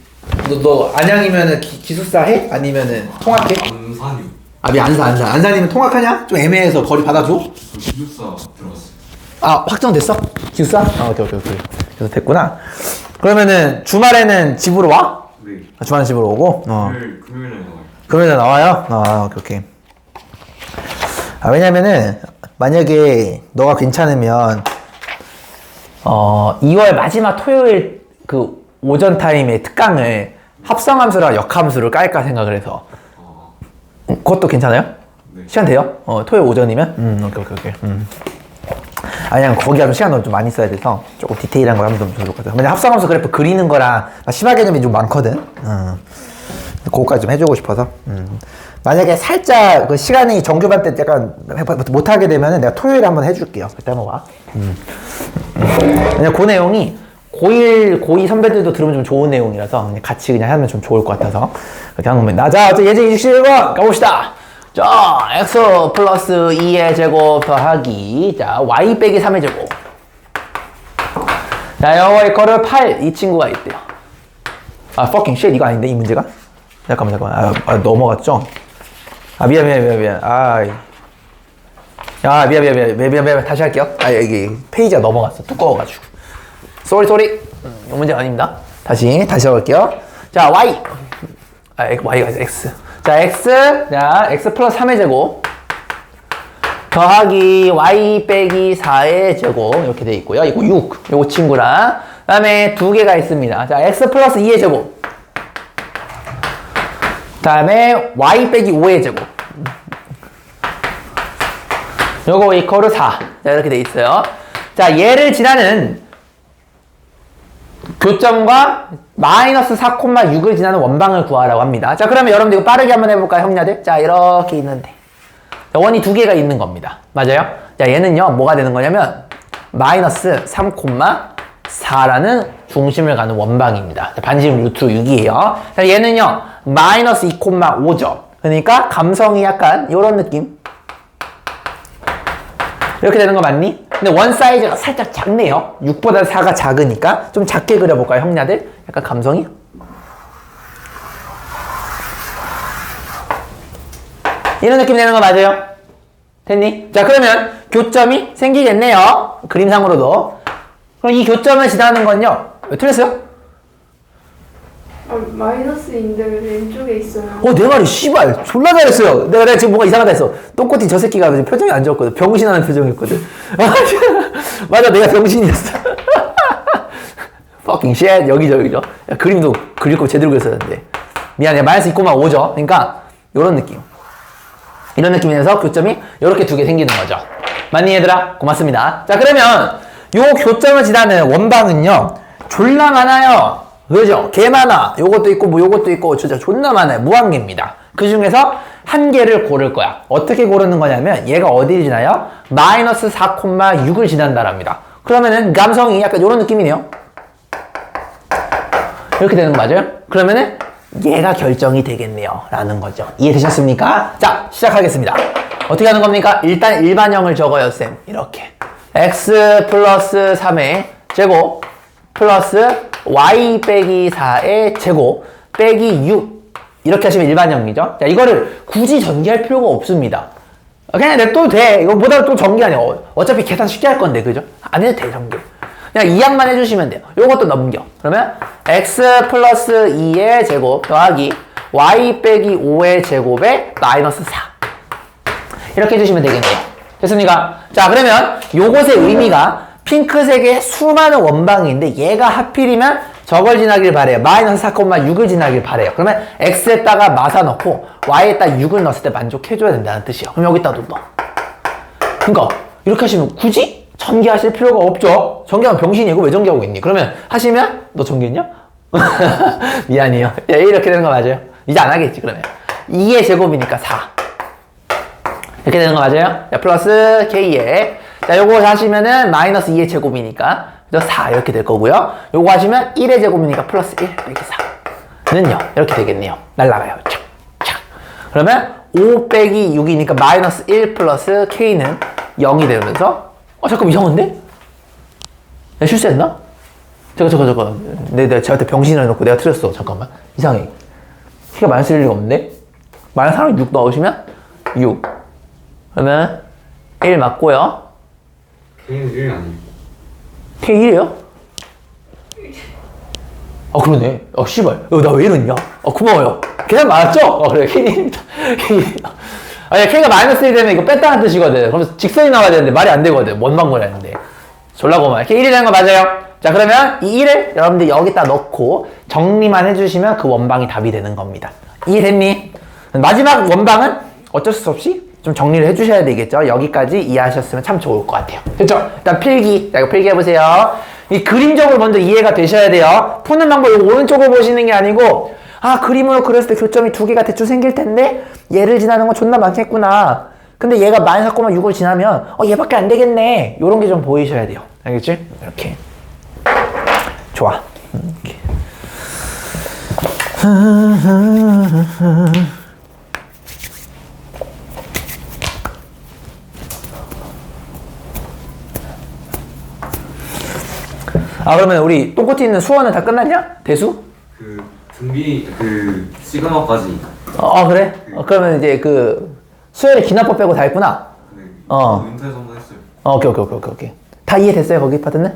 Speaker 1: 너 안양이면은 기숙사 해? 아니면은 통학해?
Speaker 3: 안산이
Speaker 1: 안산이면 통학하냐? 좀 애매해서 거리 받아줘?
Speaker 3: 저 기숙사 들어갔어요.
Speaker 1: 확정됐어? 기숙사? 오케이. 그래서 됐구나. 그러면은 주말에는 집으로 와?
Speaker 3: 네.
Speaker 1: 주말에 집으로 오고?
Speaker 3: 금요일에 나와요.
Speaker 1: 금요일에 나와요? 오케이. 왜냐면은 만약에 너가 괜찮으면 2월 마지막 토요일 그 오전 타임에 특강을 합성함수랑 역함수를 깔까 생각을 해서. 그것도 괜찮아요?
Speaker 3: 네.
Speaker 1: 시간 돼요? 토요일 오전이면? 오케이. 그냥 거기 하면 시간 좀 많이 써야 돼서 조금 디테일한 걸 하면 좀 좋을 것 같아요. 왜냐면 합성함수 그래프 그리는 거랑 심화 개념이 좀 많거든. 그거까지 좀 해주고 싶어서. 만약에 살짝 그 시간이 정규반 때 약간 못하게 되면은 내가 토요일에 한번 해줄게요. 그때 한번 와. 왜냐면 그 내용이 고2 선배들도 들으면 좀 좋은 내용이라서 그냥 같이 그냥 하면 좀 좋을 것 같아서 그렇게 하는 겁니다. 자, 예제 27번 가봅시다. 자, x 플러스 2의 제곱 더하기 y 빼기 3의 제곱. 자, 영어 이거를 8 이 친구가 있대요. fucking shit 이거 아닌데 이 문제가? 잠깐만 넘어갔죠? 미안. 미안. 다시 할게요. 여기 페이지가 넘어갔어. 두꺼워가지고. 쏘리. 이 문제 아닙니다. 다시 해볼게요. 자, y. y가 x. 자, x 플러스 3의 제곱. 더하기 y 빼기 4의 제곱. 이렇게 돼 있고요. 이거 6. 요거 친구랑. 그 다음에 두 개가 있습니다. 자, x 플러스 2의 제곱. 그 다음에 y 빼기 5의 제곱. 요거 이퀄을 4. 자, 이렇게 돼 있어요. 자, 얘를 지나는 교점과 마이너스 4,6을 지나는 원방을 구하라고 합니다. 자, 그러면 여러분들 이거 빠르게 한번 해볼까요, 형냐들? 자, 이렇게 있는데. 자, 원이 두 개가 있는 겁니다. 맞아요? 자, 얘는요, 뭐가 되는 거냐면, 마이너스 3,4 4라는 중심을 가는 원방입니다. 반지름 루트 6이에요. 얘는요, 마이너스 2,5죠. 그러니까 감성이 약간 이런 느낌. 이렇게 되는 거 맞니? 근데 원 사이즈가 살짝 작네요. 6보다 4가 작으니까 좀 작게 그려볼까요, 형냐들? 약간 감성이? 이런 느낌 되는 거 맞아요? 됐니? 자, 그러면 교점이 생기겠네요. 그림상으로도. 그럼 이 교점을 지나는 건요, 왜 틀렸어요?
Speaker 2: 마이너스인데 왼쪽에 있어요.
Speaker 1: 내 말이 씨발 졸라 잘했어요. 내가 지금 뭔가 이상하다 했어. 똥꼬티 저 새끼가 지금 표정이 안 좋았거든. 병신하는 표정이었거든. 맞아, 내가 병신이었어. fucking shit. 여기죠. 야, 그림도 그릴 거 제대로 그렸었는데. 미안해. 마이너스 2,5죠. 그러니까 요런 느낌. 이런 느낌에서 교점이 요렇게 두 개 생기는 거죠. 맞니 얘들아? 고맙습니다. 자, 그러면 요 교점을 지나는 원방은요, 졸라 많아요. 그죠? 개 많아. 요것도 있고, 뭐 요것도 있고, 진짜 존나 많아요. 무한개입니다. 그 중에서 한 개를 고를 거야. 어떻게 고르는 거냐면, 얘가 어디를 지나요? 마이너스 4,6을 지난다랍니다. 그러면은, 감성이 약간 요런 느낌이네요. 이렇게 되는 거 맞아요? 그러면은, 얘가 결정이 되겠네요. 라는 거죠. 이해되셨습니까? 자, 시작하겠습니다. 어떻게 하는 겁니까? 일단 일반형을 적어요, 쌤. 이렇게. x 플러스 3의 제곱 플러스 y 빼기 4의 제곱 빼기 6 이렇게 하시면 일반형이죠. 자, 이거를 굳이 전개할 필요가 없습니다. 그냥 냅둬도 돼. 이거보다 또 전개 아니야. 어차피 계산 쉽게 할 건데, 그죠? 안 해도 돼, 전개. 그냥 이항만 해주시면 돼요. 요것도 넘겨. 그러면 x 플러스 2의 제곱 더하기 y 빼기 5의 제곱에 마이너스 4 이렇게 해주시면 되겠네요. 됐습니까? 자, 그러면 요것의 의미가 핑크색의 수많은 원방인데 얘가 하필이면 저걸 지나길 바래요. 마이너스 4,6을 지나길 바래요. 그러면 x에다가 마사 넣고 y에다 6을 넣었을 때 만족해줘야 된다는 뜻이에요. 그럼 여기다도 넣어. 그러니까 이렇게 하시면 굳이 전개하실 필요가 없죠. 전개하면 병신이고 왜 전개하고 있니? 그러면 하시면 너 전개했냐? 미안해요. 이렇게 되는 거 맞아요? 이제 안 하겠지 그러면. 2의 제곱이니까 4 이렇게 되는 거 맞아요? 자, 플러스 k에 자, 요거 하시면은 마이너스 2의 제곱이니까 4 이렇게 될 거고요. 요거 하시면 1의 제곱이니까 플러스 1 빼기 4는요 이렇게 되겠네요. 날라가요. 착, 착. 그러면 5 빼기 6이니까 마이너스 1 플러스 k는 0이 되면서 잠깐 이상한데? 내가 실수했나? 잠깐 내가 저한테 병신을 해놓고 내가 틀렸어. 잠깐만 이상해. k가 마이너스 1일 리가 없는데? 마이너스 3을 6 넣으시면 6 그러면 1 맞고요.
Speaker 3: K는 1 아니고
Speaker 1: K 1이에요? 그러네. 씨발. 나 왜 이러냐? 고마워요. 계산 맞았죠? 그래. K 1입니다. 아니, K가 마이너스 1 되면 이거 뺐다는 뜻이거든. 그러면서 직선이 나와야 되는데 말이 안 되거든. 뭔 방법을 했는데. 졸라 고마워요. K 1이 되는 거 맞아요. 자, 그러면 이 1을 여러분들 여기다 넣고 정리만 해주시면 그 원방이 답이 되는 겁니다. 이해됐니? 마지막 원방은 어쩔 수 없이 좀 정리를 해주셔야 되겠죠. 여기까지 이해하셨으면 참 좋을 것 같아요. 됐죠? 일단 필기. 자, 이거 필기 해보세요. 이 그림적으로 먼저 이해가 되셔야 돼요. 푸는 방법 이거 오른쪽을 보시는 게 아니고 그림으로 그렸을 때 교점이 두 개가 대충 생길 텐데 얘를 지나는 건 존나 많겠구나. 근데 얘가 마이너스 4,6을 지나면 얘밖에 안 되겠네. 요런 게 좀 보이셔야 돼요. 알겠지? 이렇게. 좋아. 이렇게. 그러면 우리 똥꼬티 있는 수원은 다 끝났냐? 대수?
Speaker 3: 그 등비 그 시그마까지.
Speaker 1: 그래? 그러면 이제 그 수열이 기납법 빼고 다 했구나?
Speaker 3: 근데
Speaker 1: 어.
Speaker 3: 인터넷 한번 했어요.
Speaker 1: 오케이. 다 이해됐어요, 거기 파트는?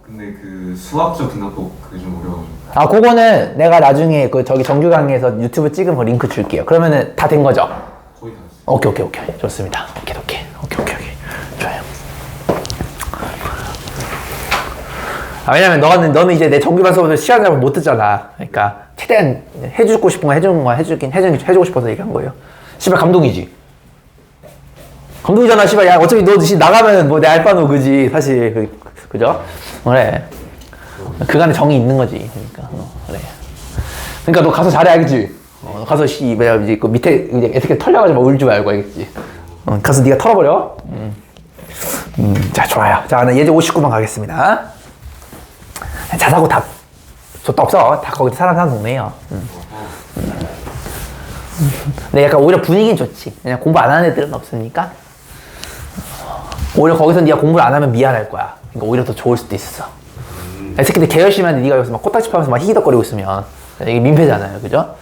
Speaker 3: 근데 그 수학적 기납법 그게 좀 어려워가지고.
Speaker 1: 그거는 내가 나중에 저기 정규 강의에서 유튜브 찍은 거 링크 줄게요. 그러면은 다 된 거죠?
Speaker 3: 거의 다 했어요.
Speaker 1: 오케이. 좋습니다. 오케이. 좋아요. 왜냐면 너는 이제 내 정규반 수업을 시간 잡으면 못 듣잖아. 그러니까 최대한 해주고 싶은 거 해주는 거 해주고 싶어서 얘기한 거예요. 씨발 감동이지. 감동이잖아, 씨발. 야, 어차피 너 나가면 뭐 내 알바노 그지, 사실. 그죠? 그래. 그간에 정이 있는 거지. 그러니까. 그래. 그러니까 너 가서 잘해, 알겠지? 가서 이제 그 밑에 이제 어떻게 털려가지고 울지 말고, 알겠지? 가서 네가 털어버려. 자, 좋아요. 자, 나 예제 59번 가겠습니다. 자사고 다 줬다 없어. 다 거기서 사람 사는 동네예요. 근데 약간 오히려 분위기는 좋지. 그냥 공부 안 하는 애들은 없으니까. 오히려 거기서 네가 공부를 안 하면 미안할 거야. 그러니까 오히려 더 좋을 수도 있어. 이 새끼들 개 열심히 하는데 네가 여기서 막 코딱지 파면서 막 히히덕거리고 있으면 이게 민폐잖아요. 그죠?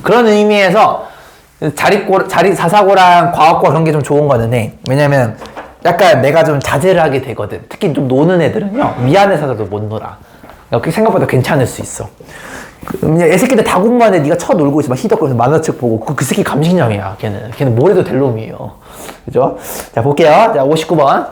Speaker 1: 그런 의미에서 자사고랑 과학고 그런 게 좀 좋은 거는 해. 왜냐면 약간 내가 좀 자제를 하게 되거든. 특히 좀 노는 애들은요. 미안해서도 못 놀아. 그게 생각보다 괜찮을 수 있어. 애 새끼들 다 공부하는데 네가 쳐놀고 있어. 막 히덕거리면서 만화책 보고. 그 새끼 감신형이야. 걔는 뭘 해도 될 놈이에요. 그죠? 자, 볼게요. 자, 59번.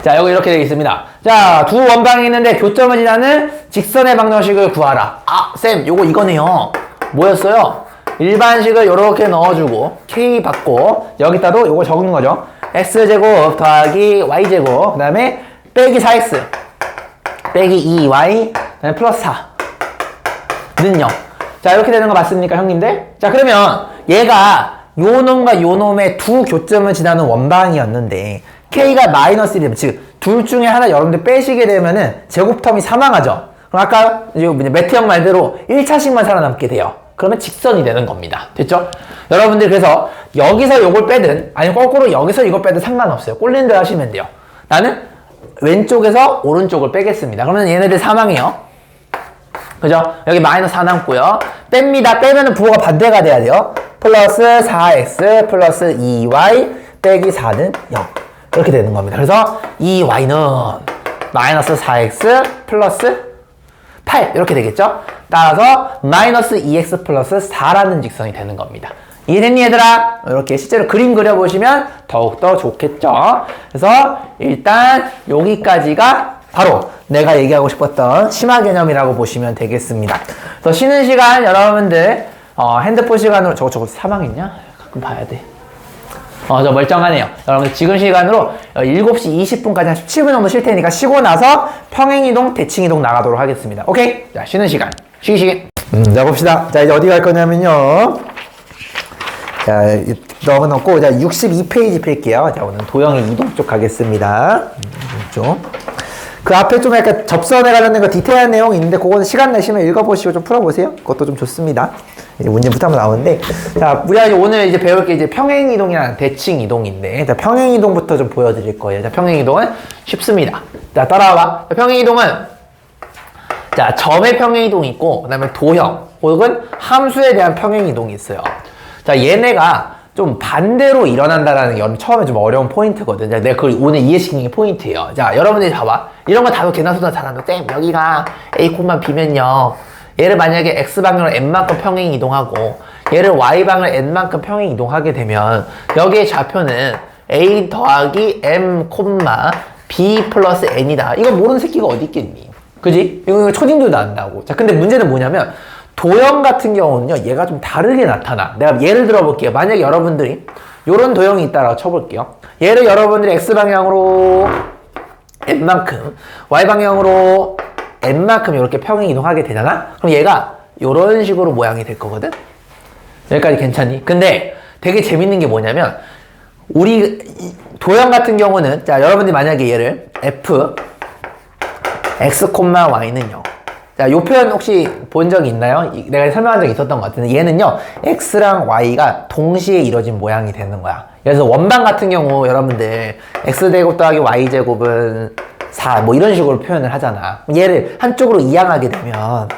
Speaker 1: 자, 여기 이렇게 되어 있습니다. 자, 두 원방이 있는데 교점을 지나는 직선의 방정식을 구하라. 아, 쌤, 요거 이거네요. 뭐였어요? 일반식을 이렇게 넣어주고 K 받고 여기다도 요거 적는 거죠. X제곱 더하기 Y제곱 그 다음에 빼기 4X 빼기 2Y 그 다음에 플러스 4는 0. 자, 이렇게 되는 거 맞습니까, 형님들? 자, 그러면 얘가 요 놈과 요 놈의 두 교점을 지나는 원방이었는데 K가 마이너스 1이면 즉 둘 중에 하나 여러분들 빼시게 되면은 제곱텀이 사망하죠. 그럼 아까 매트 형 말대로 1차식만 살아남게 돼요. 그러면 직선이 되는 겁니다. 됐죠? 여러분들 그래서 여기서 요걸 빼든 아니면 거꾸로 여기서 이걸 빼든 상관없어요. 꼴린 대로 하시면 돼요. 나는 왼쪽에서 오른쪽을 빼겠습니다. 그러면 얘네들 사망해요. 그죠? 여기 마이너스 4 남고요. 뺍니다. 빼면은 부호가 반대가 돼야 돼요. 플러스 4x 플러스 2y 빼기 4는 0. 이렇게 되는 겁니다. 그래서 2y는 마이너스 4x 플러스 8 이렇게 되겠죠? 따라서 마이너스 2x 플러스 4라는 직선이 되는 겁니다. 이해됐니 얘들아? 이렇게 실제로 그림 그려보시면 더욱더 좋겠죠? 그래서 일단 여기까지가 바로 내가 얘기하고 싶었던 심화 개념이라고 보시면 되겠습니다. 그래서 쉬는 시간 여러분들 핸드폰 시간으로 저거 사망했냐? 가끔 봐야 돼. 저 멀쩡하네요. 여러분들 지금 시간으로 7시 20분까지 한 17분 정도 쉴 테니까 쉬고 나서 평행이동, 대칭이동 나가도록 하겠습니다. 오케이? 자, 쉬는 시간. 쉬기. 자, 봅시다. 자, 이제 어디 갈 거냐면요. 자, 넣어놓고, 자, 62페이지 펼게요. 자, 오늘 도형의 이동 쪽 가겠습니다. 이쪽. 그 앞에 좀 약간 접선에 관련된 거 디테일한 내용이 있는데, 그거는 시간 내시면 읽어보시고 좀 풀어보세요. 그것도 좀 좋습니다. 이제 문제부터 한번 나오는데, 자, 우리가 오늘 이제 배울 게 이제 평행이동이랑 대칭이동인데, 자, 평행이동부터 좀 보여드릴 거예요. 자, 평행이동은 쉽습니다. 자, 따라와봐. 자, 평행이동은, 자, 점의 평행이동이 있고, 그 다음에 도형, 혹은 함수에 대한 평행이동이 있어요. 자, 얘네가 좀 반대로 일어난다라는 게 여러분 처음에 좀 어려운 포인트거든. 자, 내가 그걸 오늘 이해시키는 게 포인트예요. 자, 여러분들이 봐봐. 이런 거 다도 개나 소나 잘한다. 쌤, 여기가 A, B면요. 얘를 만약에 X방향으로 N만큼 평행 이동하고 얘를 Y방향으로 N만큼 평행 이동하게 되면 여기의 좌표는 A 더하기 M, B 플러스 N이다. 이거 모르는 새끼가 어디 있겠니? 그지? 이거 초딩들도 안다고. 자, 근데 문제는 뭐냐면 도형 같은 경우는요, 얘가 좀 다르게 나타나. 내가 예를 들어 볼게요. 만약에 여러분들이 요런 도형이 있다라고 쳐볼게요. 얘를 여러분들이 X방향으로 N만큼, Y방향으로 N만큼 이렇게 평행 이동하게 되잖아? 그럼 얘가 요런 식으로 모양이 될 거거든? 여기까지 괜찮니? 근데 되게 재밌는 게 뭐냐면, 우리 도형 같은 경우는, 자, 여러분들이 만약에 얘를 F, X, Y는요. 자, 요 표현 혹시 본 적이 있나요? 내가 설명한 적이 있었던 것 같은데, 얘는요, X랑 Y가 동시에 이루어진 모양이 되는 거야. 그래서 원방 같은 경우, 여러분들, X제곱 더하기 Y제곱은 4, 뭐 이런 식으로 표현을 하잖아. 얘를 한쪽으로 이양하게 되면,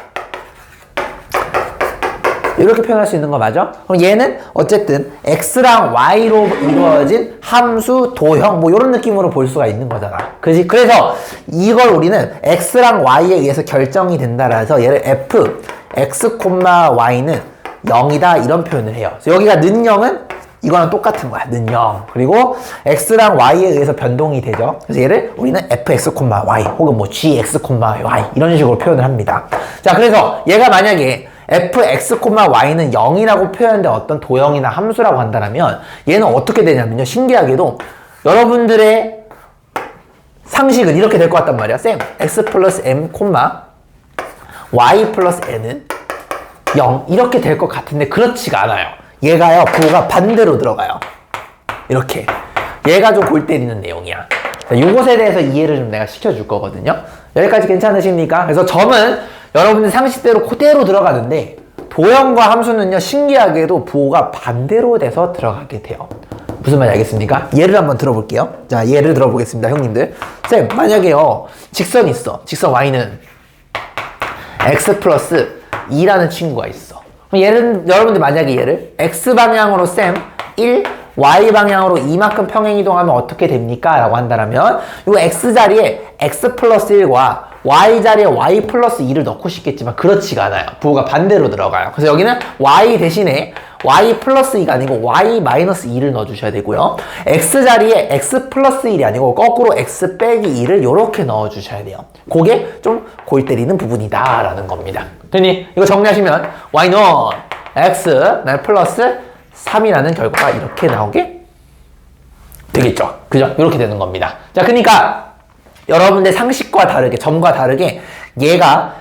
Speaker 1: 이렇게 표현할 수 있는 거 맞아? 그럼 얘는 어쨌든 X랑 Y로 이루어진 함수, 도형 뭐 이런 느낌으로 볼 수가 있는 거잖아. 그지? 그래서 이걸 우리는 X랑 Y에 의해서 결정이 된다라 해서 얘를 F, X, Y는 0이다 이런 표현을 해요. 그래서 여기가 는 0은 이거랑 똑같은 거야. 는 0. 그리고 X랑 Y에 의해서 변동이 되죠. 그래서 얘를 우리는 fx, y 혹은 뭐 gx, y 이런 식으로 표현을 합니다. 자, 그래서 얘가 만약에 fx, y는 0이라고 표현된 어떤 도형이나 함수라고 한다면 얘는 어떻게 되냐면요. 신기하게도 여러분들의 상식은 이렇게 될 것 같단 말이야. 쌤, x 플러스 m, y 플러스 n은 0 이렇게 될 것 같은데 그렇지가 않아요. 얘가요, 부호가 반대로 들어가요. 이렇게. 얘가 좀 골 때리는 내용이야. 자, 요것에 대해서 이해를 좀 내가 시켜줄 거거든요. 여기까지 괜찮으십니까? 그래서 점은 여러분들 상식대로 그대로 들어가는데 도형과 함수는요, 신기하게도 부호가 반대로 돼서 들어가게 돼요. 무슨 말인지 알겠습니까? 예를 한번 들어볼게요. 자, 예를 들어보겠습니다, 형님들. 쌤, 만약에요, 직선이 있어. 직선 y는 x 플러스 2라는 친구가 있어. 그럼 여러분들 만약에 얘를 x방향으로 쌤 1, y방향으로 이만큼 평행이동하면 어떻게 됩니까? 라고 한다면 이 x자리에 x 플러스 1과 y자리에 y 플러스 2를 넣고 싶겠지만 그렇지가 않아요. 부호가 반대로 들어가요. 그래서 여기는 y 대신에 y 플러스 2가 아니고 y 마이너스 2를 넣어주셔야 되고요. x자리에 x 플러스 1이 아니고 거꾸로 x 빼기 2를 이렇게 넣어주셔야 돼요. 그게 좀 골 때리는 부분이다 라는 겁니다. 됐니? 이거 정리하시면 y는 x 플러스 3이라는 결과가 이렇게 나오게 되겠죠. 그죠? 이렇게 되는 겁니다. 자, 그러니까 여러분들 상식과 다르게, 점과 다르게 얘가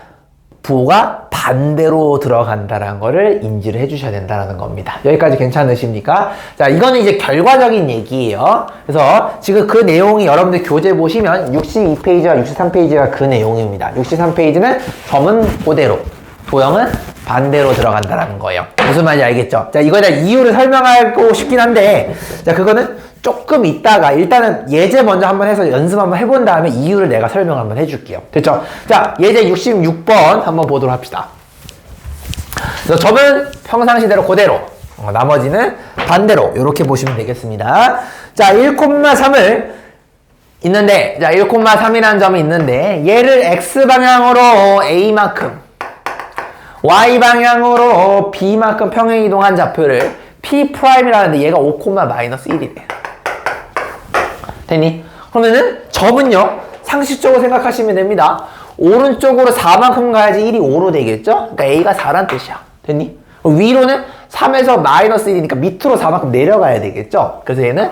Speaker 1: 부호가 반대로 들어간다는 거를 인지를 해주셔야 된다는 겁니다. 여기까지 괜찮으십니까? 자, 이거는 이제 결과적인 얘기예요. 그래서 지금 그 내용이 여러분들 교재 보시면 62페이지와 63페이지가 그 내용입니다. 63페이지는 점은 그대로, 도형은 반대로 들어간다는 거예요. 무슨 말인지 알겠죠? 자, 이거에 대한 이유를 설명하고 싶긴 한데, 자, 그거는 조금 있다가 일단은 예제 먼저 한번 해서 연습 한번 해본 다음에 이유를 내가 설명 한번 해줄게요. 됐죠? 자, 예제 66번 한번 보도록 합시다. 그래서 점은 평상시대로 그대로, 나머지는 반대로 이렇게 보시면 되겠습니다. 자, 1,3을 있는데, 자, 1,3이라는 점이 있는데 얘를 x방향으로 a만큼 y방향으로 b만큼 평행이동한 좌표를 P'이라는데 얘가 5,-1이래. 됐니? 그러면은 점은요, 상식적으로 생각하시면 됩니다. 오른쪽으로 4만큼 가야지 1이 5로 되겠죠? 그러니까 A가 4란 뜻이야. 됐니? 위로는 3에서 마이너스 1이니까 밑으로 4만큼 내려가야 되겠죠? 그래서 얘는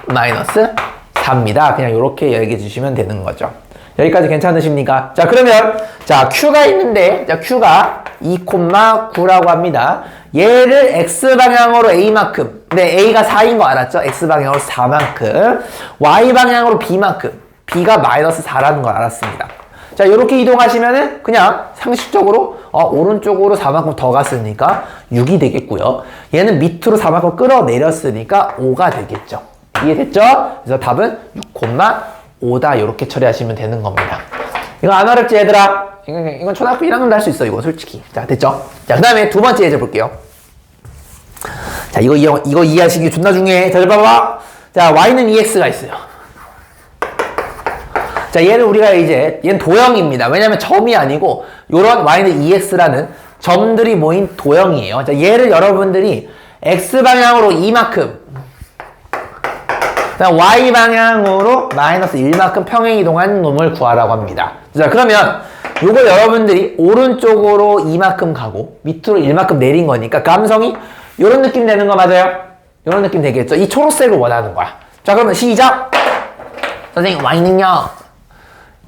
Speaker 1: 마이너스 4입니다. 그냥 이렇게 얘기해 주시면 되는 거죠. 여기까지 괜찮으십니까? 자, 그러면, 자, Q가 있는데, 자, Q가 2,9라고 합니다. 얘를 X방향으로 A만큼, 근데 A가 4인 거 알았죠? X방향으로 4만큼, Y방향으로 B만큼, B가 마이너스 4라는 걸 알았습니다. 자, 이렇게 이동하시면은, 그냥 상식적으로, 오른쪽으로 4만큼 더 갔으니까 6이 되겠고요. 얘는 밑으로 4만큼 끌어내렸으니까 5가 되겠죠. 이해됐죠? 그래서 답은 6,5다. 이렇게 처리하시면 되는 겁니다. 이거 안 어렵지, 얘들아? 이건 초등학교 1학년도 할 수 있어, 이거 솔직히. 자, 됐죠? 자, 그 다음에 두 번째 예제 볼게요. 자, 이거 이해하시기 존나 중요해. 자, 봐봐. 자, y는 2x가 있어요. 자, 얘는 우리가 이제, 얘는 도형입니다. 왜냐면 점이 아니고, 요런 y는 2x라는 점들이 모인 도형이에요. 자, 얘를 여러분들이 x방향으로 2만큼, y방향으로 마이너스 1만큼 평행이동한 놈을 구하라고 합니다. 자, 그러면 요거 여러분들이 오른쪽으로 2만큼 가고 밑으로 1만큼 내린 거니까 감성이 요런 느낌 되는 거 맞아요? 요런 느낌 되겠죠? 이 초록색을 원하는 거야. 자, 그러면 시작! 선생님, y는요,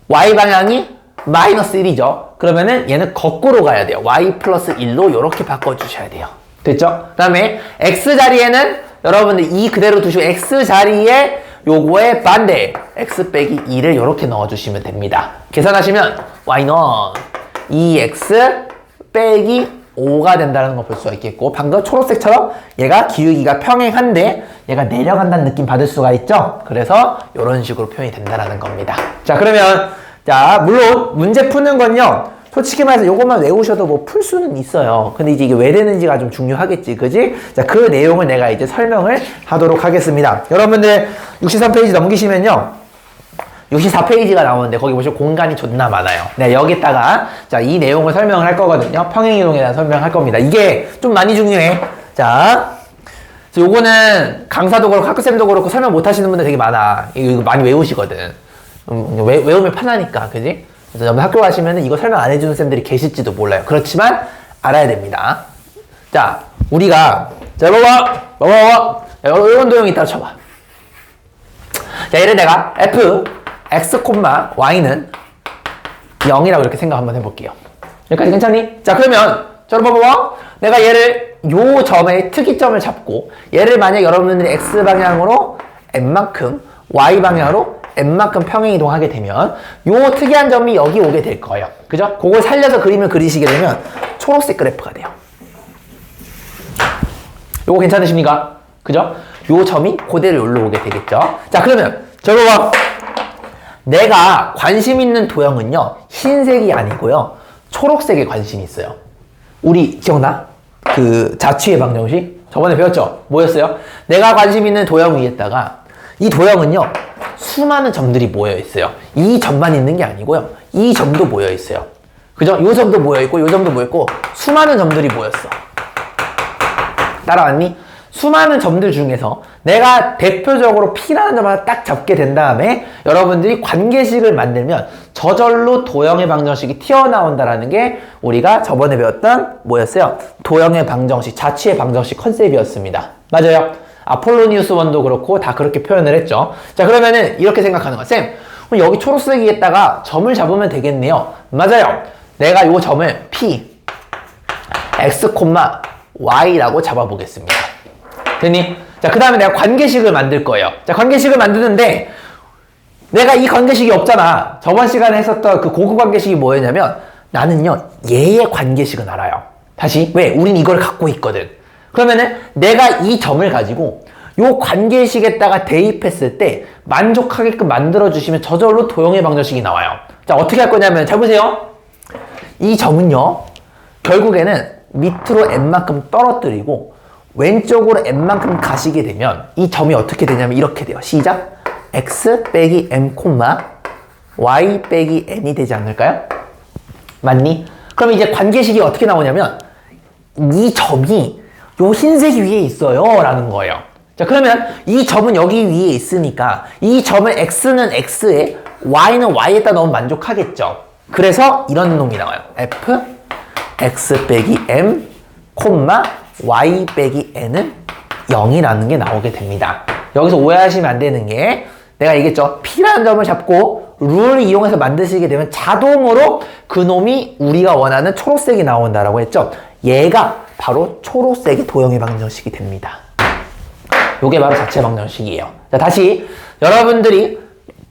Speaker 1: y방향이 마이너스 1이죠? 그러면은 얘는 거꾸로 가야 돼요. y 플러스 1로 요렇게 바꿔주셔야 돼요. 됐죠? 그 다음에 x자리에는 여러분들 2 그대로 두시고 x자리에 요거의 반대 x 빼기 2를 이렇게 넣어주시면 됩니다. 계산하시면 y는 2x 빼기 5가 된다는 걸 볼 수가 있겠고, 방금 초록색처럼 얘가 기울기가 평행한데 얘가 내려간다는 느낌 받을 수가 있죠. 그래서 이런 식으로 표현이 된다는 겁니다. 자, 그러면 자, 물론 문제 푸는 건요, 솔직히 말해서 요것만 외우셔도 뭐 풀 수는 있어요. 근데 이제 이게 왜 되는지가 좀 중요하겠지, 그지? 자, 그 내용을 내가 이제 설명을 하도록 하겠습니다. 여러분들 63페이지 넘기시면요, 64페이지가 나오는데 거기 보시면 공간이 존나 많아요. 네, 여기다가 자, 이 내용을 설명을 할 거거든요. 평행이동에 대한 설명을 할 겁니다. 이게 좀 많이 중요해. 자, 요거는 강사도 그렇고 학교쌤도 그렇고 설명 못 하시는 분들 되게 많아. 이거 많이 외우시거든. 외우면 편하니까, 그지? 그래서 여러분 학교 가시면은 이거 설명 안 해주는 쌤들이 계실지도 몰라요. 그렇지만 알아야 됩니다. 자, 우리가 자, 봐봐. 이런 도형이 있다고 쳐봐. 자, 얘를 내가 f x, y는 0이라고 이렇게 생각 한번 해볼게요. 여기까지 괜찮니? 자, 그러면 여러분 봐봐. 내가 얘를 요 점의 특이점을 잡고 얘를 만약 여러분들이 x 방향으로 n만큼 y 방향으로 n만큼 평행이동하게 되면 요 특이한 점이 여기 오게 될 거예요. 그죠? 그걸 살려서 그림을 그리시게 되면 초록색 그래프가 돼요. 요거 괜찮으십니까? 그죠? 요 점이 그대로 여기로 오게 되겠죠. 자, 그러면 저거 봐. 내가 관심 있는 도형은요, 흰색이 아니고요, 초록색에 관심이 있어요. 우리 기억나? 그 자취의 방정식? 저번에 배웠죠? 뭐였어요? 내가 관심 있는 도형 위에다가 이 도형은요, 수많은 점들이 모여 있어요. 이 점만 있는 게 아니고요, 이 점도 모여 있어요. 그죠? 요 점도 모여 있고, 요 점도 모여 있고, 수많은 점들이 모였어. 따라왔니? 수많은 점들 중에서 내가 대표적으로 P라는 점을 하나 딱 잡게 된 다음에 여러분들이 관계식을 만들면 저절로 도형의 방정식이 튀어나온다라는 게 우리가 저번에 배웠던 뭐였어요? 도형의 방정식, 자취의 방정식 컨셉이었습니다. 맞아요? 아폴로니우스 원도 그렇고 다 그렇게 표현을 했죠. 자, 그러면은 이렇게 생각하는 거야. 쌤, 그럼 여기 초록색에다가 점을 잡으면 되겠네요. 맞아요. 내가 이 점을 P, X, Y라고 잡아보겠습니다. 됐니? 자, 그 다음에 내가 관계식을 만들 거예요. 자, 관계식을 만드는데 내가 이 관계식이 없잖아. 저번 시간에 했었던 그 고급 관계식이 뭐였냐면 나는요, 얘의 관계식은 알아요. 다시, 왜? 우린 이걸 갖고 있거든. 그러면은 내가 이 점을 가지고 요 관계식에다가 대입했을 때 만족하게끔 만들어주시면 저절로 도형의 방정식이 나와요. 자, 어떻게 할 거냐면 잘 보세요. 이 점은요, 결국에는 밑으로 n만큼 떨어뜨리고 왼쪽으로 n만큼 가시게 되면 이 점이 어떻게 되냐면 이렇게 돼요. 시작. x 빼기 m, y 빼기 n이 되지 않을까요? 맞니? 그럼 이제 관계식이 어떻게 나오냐면 이 점이 요 흰색 위에 있어요 라는 거예요. 자, 그러면 이 점은 여기 위에 있으니까 이 점을 x는 x에 y는 y에다 넣으면 만족하겠죠. 그래서 이런 놈이 나와요. f x 빼기 m, y 빼기 n은 0이라는 게 나오게 됩니다. 여기서 오해하시면 안 되는 게 내가 얘기했죠. P라는 점을 잡고 룰을 이용해서 만드시게 되면 자동으로 그 놈이 우리가 원하는 초록색이 나온다라고 했죠. 얘가 바로 초록색이 도형의 방정식이 됩니다. 요게 바로 자체 방정식이에요. 자, 다시 여러분들이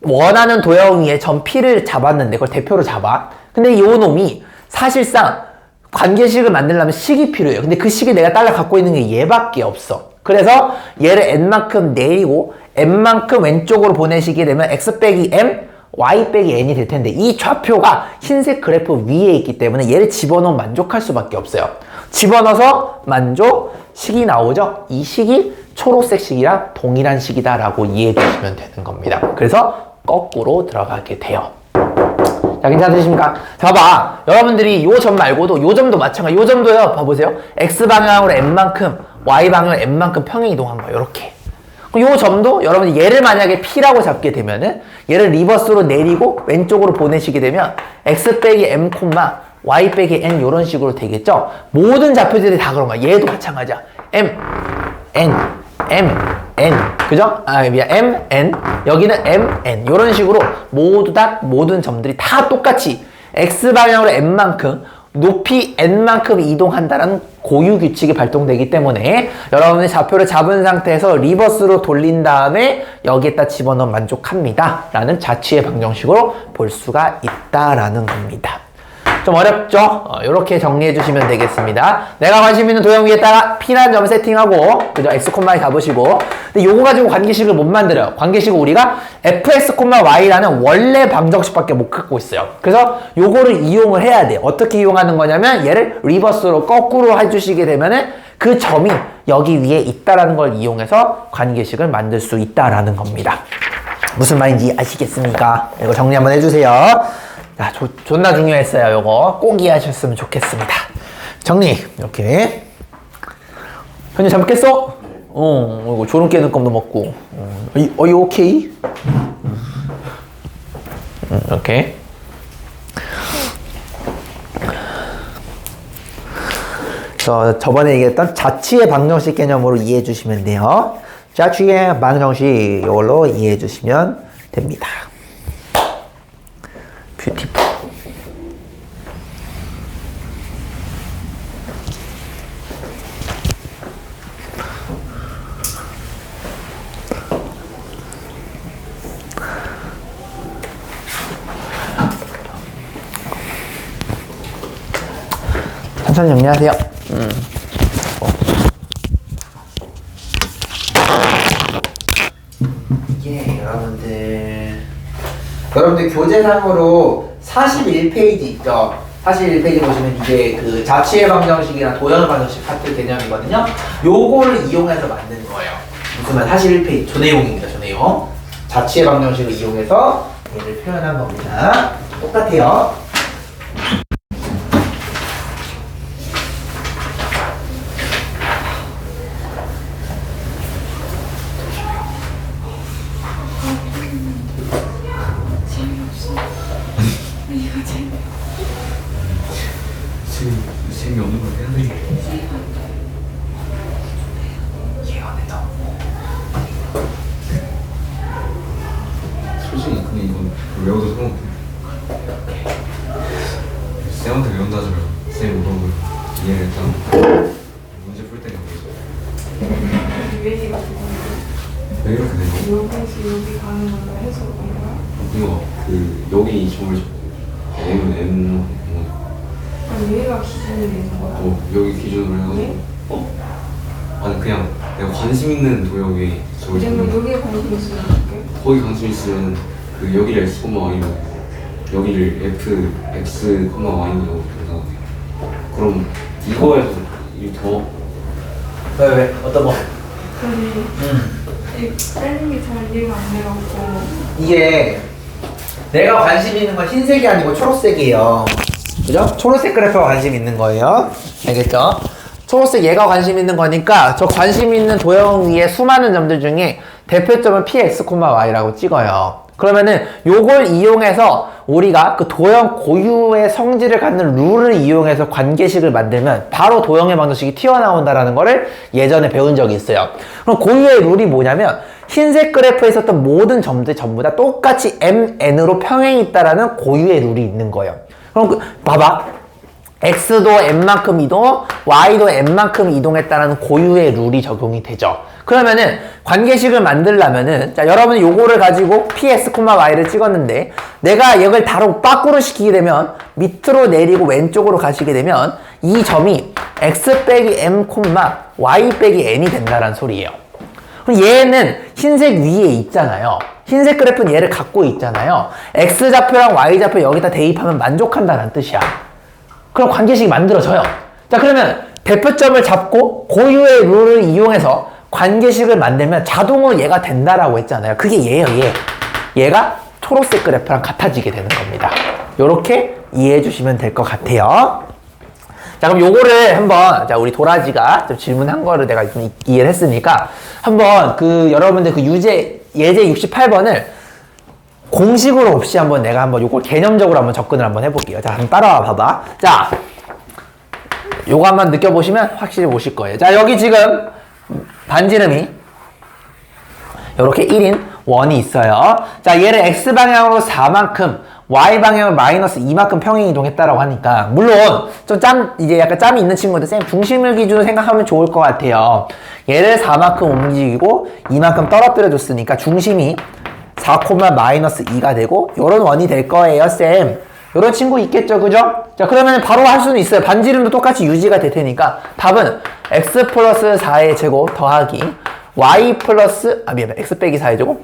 Speaker 1: 원하는 도형 위에 점 P를 잡았는데 그걸 대표로 잡아. 근데 요 놈이 사실상 관계식을 만들려면 식이 필요해요. 근데 그 식이 내가 딸라 갖고 있는 게 얘밖에 없어. 그래서 얘를 n만큼 내리고 n만큼 왼쪽으로 보내시게 되면 x 빼기 m, y 빼기 n이 될 텐데 이 좌표가 흰색 그래프 위에 있기 때문에 얘를 집어넣으면 만족할 수밖에 없어요. 집어넣어서 만족, 식이 나오죠? 이 식이 초록색 식이랑 동일한 식이다라고 이해해 주시면 되는 겁니다. 그래서 거꾸로 들어가게 돼요. 자, 괜찮으십니까? 자, 봐봐. 여러분들이 요 점 말고도 요 점도 마찬가지. 요 점도요. 봐보세요. X방향으로 M만큼, Y방향으로 M만큼 평행 이동한 거예요. 요렇게. 그럼 요 점도 여러분이 얘를 만약에 P라고 잡게 되면은 얘를 리버스로 내리고 왼쪽으로 보내시게 되면 X 빼기 M, Y 빼기 N 요런 식으로 되겠죠? 모든 좌표들이 다 그런 거야. 얘도 마찬가지야. M, N, M, N. 그죠? 미안. M, N. 여기는 M, N. 이런 식으로 모두 다 모든 점들이 다 똑같이 X방향으로 N만큼 높이 N만큼 이동한다는 고유 규칙이 발동되기 때문에 여러분이 좌표를 잡은 상태에서 리버스로 돌린 다음에 여기에다 집어넣으면 만족합니다. 라는 자취의 방정식으로 볼 수가 있다라는 겁니다. 좀 어렵죠? 이렇게 정리해 주시면 되겠습니다. 내가 관심 있는 도형 위에다가 P라는 점을 세팅하고, 그죠? X, Y 잡으시고. 근데 요거 가지고 관계식을 못 만들어요. 관계식을 우리가 fx, y라는 원래 방정식밖에 못 갖고 있어요. 그래서 요거를 이용을 해야 돼요. 어떻게 이용하는 거냐면 얘를 리버스로 거꾸로 해주시게 되면은 그 점이 여기 위에 있다라는 걸 이용해서 관계식을 만들 수 있다라는 겁니다. 무슨 말인지 아시겠습니까? 이거 정리 한번 해주세요. 야, 존나 중요했어요. 요거 꼭 이해하셨으면 좋겠습니다. 정리 이렇게. 현재 잠깼어? 이거 졸음 깨는 껌도 먹고. Are you okay? 이렇게. 저번에 얘기했던 자취의 방정식 개념으로 이해해 주시면 돼요. 자취의 방정식 이걸로 이해해 주시면 됩니다. 뷰티풀. 천천히 정리하세요. 이게 여러분들 교재상으로 41페이지 있죠? 41페이지 보시면 이게 그 자취의 방정식이랑 도형의 방정식 같은 개념이거든요. 요거를 이용해서 만든 거예요. 무슨 말 41페이지 조내용입니다. 조내용. 자취의 방정식을 이용해서 얘를 표현한 겁니다. 똑같아요.
Speaker 3: 재미없는 걸 해야 돼.
Speaker 1: 이해가 안 된다.
Speaker 3: 솔직히 근데 이건 외워도 상관없어. 쌤한테 외운다 하면 쌤 물어보면 이해를 했잖아. 문제 풀 때는
Speaker 2: 유해지가 그건데
Speaker 3: 왜 이렇게 되냐?
Speaker 2: 여기서 여기 가는 걸로 해서 그런 거야?
Speaker 3: 이거 그 여기 점을 잡고 M은
Speaker 2: 아니 얘가 기준이 되는 거야?
Speaker 3: 여기 기준으로 해가지고 아니 그냥 내가 관심 있는 도형에 점을
Speaker 2: 그러면
Speaker 3: 잡는
Speaker 2: 여기에 관심 있으면 어떡해?
Speaker 3: 거기 관심 있으면 그 여기를 x, y로 여기를 f, x, y로 된다. 그럼 이거에서 더
Speaker 1: 왜? 어떤 거?
Speaker 2: 근데 이 빼는 게 잘 이해가 안 돼갖고
Speaker 1: 이게 내가 관심 있는 건 흰색이 아니고 초록색이에요. 그죠? 초록색 그래프가 관심 있는 거예요. 알겠죠? 초록색 얘가 관심 있는 거니까 저 관심 있는 도형 위에 수많은 점들 중에 대표점을 px, y라고 찍어요. 그러면은 요걸 이용해서 우리가 그 도형 고유의 성질을 갖는 룰을 이용해서 관계식을 만들면 바로 도형의 방정식이 튀어나온다라는 거를 예전에 배운 적이 있어요. 그럼 고유의 룰이 뭐냐면 흰색 그래프에 있었던 모든 점들 전부 다 똑같이 mn으로 평행이 있다라는 고유의 룰이 있는 거예요. 그럼 봐봐. x도 n만큼 이동, y도 n만큼 이동했다는 고유의 룰이 적용이 되죠. 그러면은 관계식을 만들려면은 자 여러분이 요거를 가지고 px, y를 찍었는데 내가 이걸 바로 빠꾸로 시키게 되면 밑으로 내리고 왼쪽으로 가시게 되면 이 점이 x 빼기 m, y 빼기 n이 된다는 소리예요. 그럼 얘는 흰색 위에 있잖아요. 흰색 그래프는 얘를 갖고 있잖아요. x좌표랑 y좌표 여기다 대입하면 만족한다는 뜻이야. 그럼 관계식이 만들어져요. 자 그러면 대표점을 잡고 고유의 룰을 이용해서 관계식을 만들면 자동으로 얘가 된다라고 했잖아요. 그게 얘예요. 얘가 초록색 그래프랑 같아지게 되는 겁니다. 요렇게 이해해 주시면 될 것 같아요. 자 그럼 요거를 한번 자 우리 도라지가 좀 질문한 거를 내가 좀 이해를 했으니까 한번 그 여러분들 그 예제 68번을 공식으로 없이 한번 내가 한번 요걸 개념적으로 한번 접근을 한번 해볼게요. 자 한번 따라와 봐봐. 자 요거 한번 느껴보시면 확실히 보실 거예요. 자 여기 지금 반지름이 요렇게 1인 원이 있어요. 자 얘를 x방향으로 4만큼 y방향으로 마이너스 2만큼 평행 이동했다라고 하니까 물론 좀 이제 약간 짬이 있는 친구들 쌤 중심을 기준으로 생각하면 좋을 것 같아요. 얘를 4만큼 움직이고 2만큼 떨어뜨려 줬으니까 중심이 4, 마이너스 2가 되고 요런 원이 될 거예요 쌤. 요런 친구 있겠죠 그죠? 자 그러면 바로 할 수는 있어요. 반지름도 똑같이 유지가 될 테니까 답은 x 플러스 4의 제곱 더하기 y 플러스 x 빼기 4의 제곱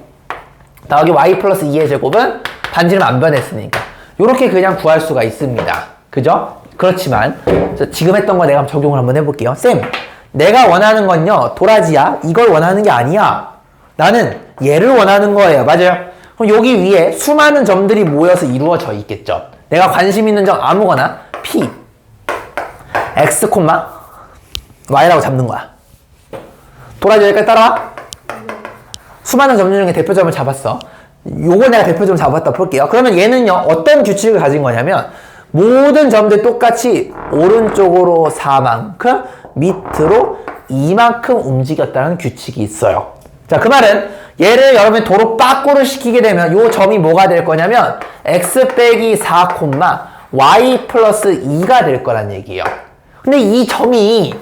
Speaker 1: 더하기 y 플러스 2의 제곱은 반지름 안 변했으니까 요렇게 그냥 구할 수가 있습니다. 그죠? 그렇지만 지금 했던 거 내가 적용을 한번 해볼게요. 쌤 내가 원하는 건요 도라지야 이걸 원하는 게 아니야. 나는 얘를 원하는 거예요. 맞아요? 그럼 여기 위에 수많은 점들이 모여서 이루어져 있겠죠. 내가 관심 있는 점 아무거나 p x, y라고 잡는 거야. 도라지 여기까지 따라와. 수많은 점들 중에 대표점을 잡았어. 요거 내가 대표점 잡았다 볼게요. 그러면 얘는요 어떤 규칙을 가진 거냐면 모든 점들 똑같이 오른쪽으로 4만큼 밑으로 2만큼 움직였다는 규칙이 있어요. 자 그 말은 얘를 여러분이 도로 빠꾸를 시키게 되면 요 점이 뭐가 될 거냐면 x 빼기 4, y 플러스 2가 될 거란 얘기예요. 근데 이 점이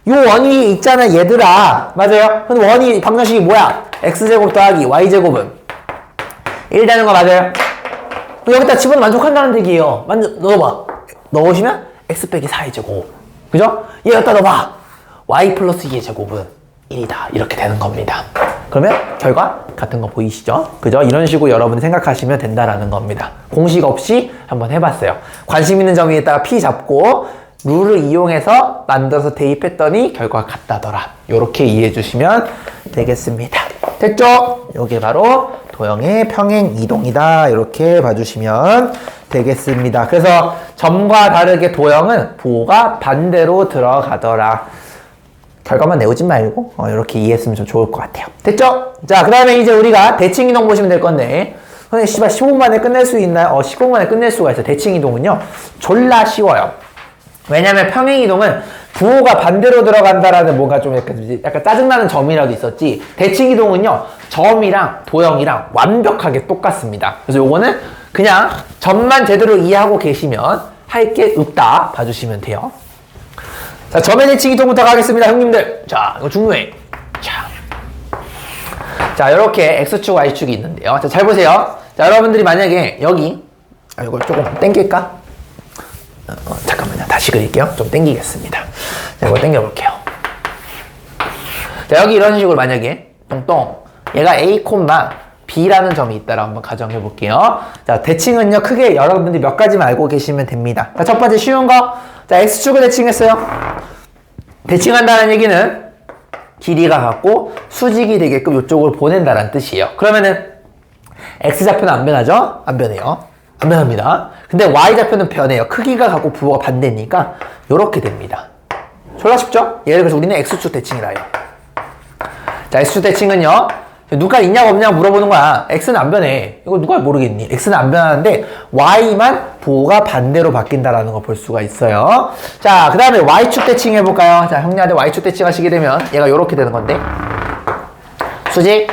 Speaker 1: 요 원 위에 있잖아 얘들아. 맞아요? 근데 원이 방정식이 뭐야? x제곱 더하기 y제곱은 1 되는 거 맞아요? 여기다 집어넣으면 만족한다는 얘기예요. 넣어봐. 넣으시면 x 빼기 4의 제곱 그죠? 얘 여기다 넣어봐. y 플러스 2의 제곱은 1이다. 이렇게 되는 겁니다. 그러면 결과 같은 거 보이시죠? 그죠? 이런 식으로 여러분이 생각하시면 된다라는 겁니다. 공식 없이 한번 해봤어요. 관심 있는 점에다가 p 잡고 룰을 이용해서 만들어서 대입했더니 결과가 같다더라. 이렇게 이해해 주시면 되겠습니다. 됐죠? 이게 바로 도형의 평행 이동이다. 이렇게 봐주시면 되겠습니다. 그래서 점과 다르게 도형은 부호가 반대로 들어가더라. 결과만 내오지 말고 이렇게 이해했으면 좀 좋을 것 같아요. 됐죠? 자, 그 다음에 이제 우리가 대칭 이동 보시면 될 건데 선생님 씨발 15분만에 끝낼 수 있나요? 15분만에 끝낼 수가 있어요. 대칭 이동은요 졸라 쉬워요. 왜냐면 평행 이동은 부호가 반대로 들어간다라는 뭔가 좀 약간 짜증나는 점이라도 있었지, 대칭 이동은요 점이랑 도형이랑 완벽하게 똑같습니다. 그래서 요거는 그냥 점만 제대로 이해하고 계시면 할 게 없다 봐주시면 돼요. 자, 점의 대칭 이동부터 가겠습니다, 형님들. 자, 이거 중요해. 자, 이렇게 x축, y축이 있는데요. 자, 잘 보세요. 자, 여러분들이 만약에 여기 이걸 조금 당길까? 잠깐만요. 다시 그릴게요. 좀 당기겠습니다. 자, 이걸 당겨 볼게요. 자, 여기 이런 식으로 만약에 똥똥 얘가 a, b라는 점이 있다라고 한번 가정해 볼게요. 자, 대칭은요 크게 여러분들이 몇 가지만 알고 계시면 됩니다. 자, 첫 번째 쉬운 거. 자, x축을 대칭했어요. 대칭한다는 얘기는 길이가 같고 수직이 되게끔 이쪽으로 보낸다는 뜻이에요. 그러면은 x좌표는 안 변하죠? 안 변해요. 안 변합니다. 근데 y좌표는 변해요. 크기가 같고 부호가 반대니까 이렇게 됩니다. 졸라 쉽죠? 예를 들어서 우리는 x축 대칭이라 해요. 자, x축 대칭은요 누가 있냐고 없냐고 물어보는 거야. x는 안 변해. 이거 누가 모르겠니? x는 안 변하는데 y만 부호가 반대로 바뀐다라는 걸 볼 수가 있어요. 자, 그 다음에 y축 대칭 해볼까요? 자, 형님한테 y축 대칭 하시게 되면 얘가 이렇게 되는 건데 수직,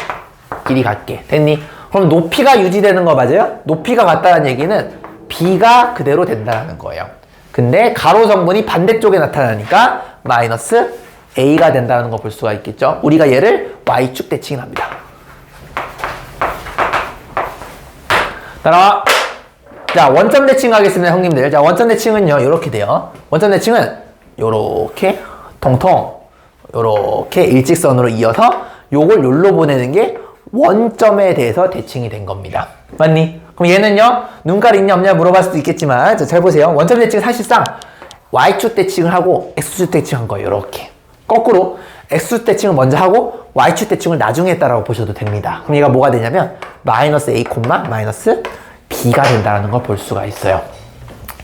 Speaker 1: 길이 같게 됐니? 그럼 높이가 유지되는 거 맞아요? 높이가 같다는 얘기는 b가 그대로 된다는 거예요. 근데 가로 성분이 반대쪽에 나타나니까 마이너스 a가 된다는 거 볼 수가 있겠죠? 우리가 얘를 y축 대칭을 합니다. 따라와. 자, 원점 대칭 하겠습니다, 형님들. 자, 원점 대칭은요 이렇게 돼요. 원점 대칭은 요렇게 통통 요렇게 일직선으로 이어서 요걸 요로 보내는 게 원점에 대해서 대칭이 된 겁니다. 맞니? 그럼 얘는요 눈깔 있냐 없냐 물어볼 수도 있겠지만 자, 잘 보세요. 원점 대칭은 사실상 y축 대칭을 하고 x축 대칭한 거예요. 이렇게 거꾸로 x축 대칭을 먼저 하고 y축 대칭을 나중에 했다라고 보셔도 됩니다. 그럼 얘가 뭐가 되냐면 마이너스 a, 마이너스 b가 된다는 걸 볼 수가 있어요.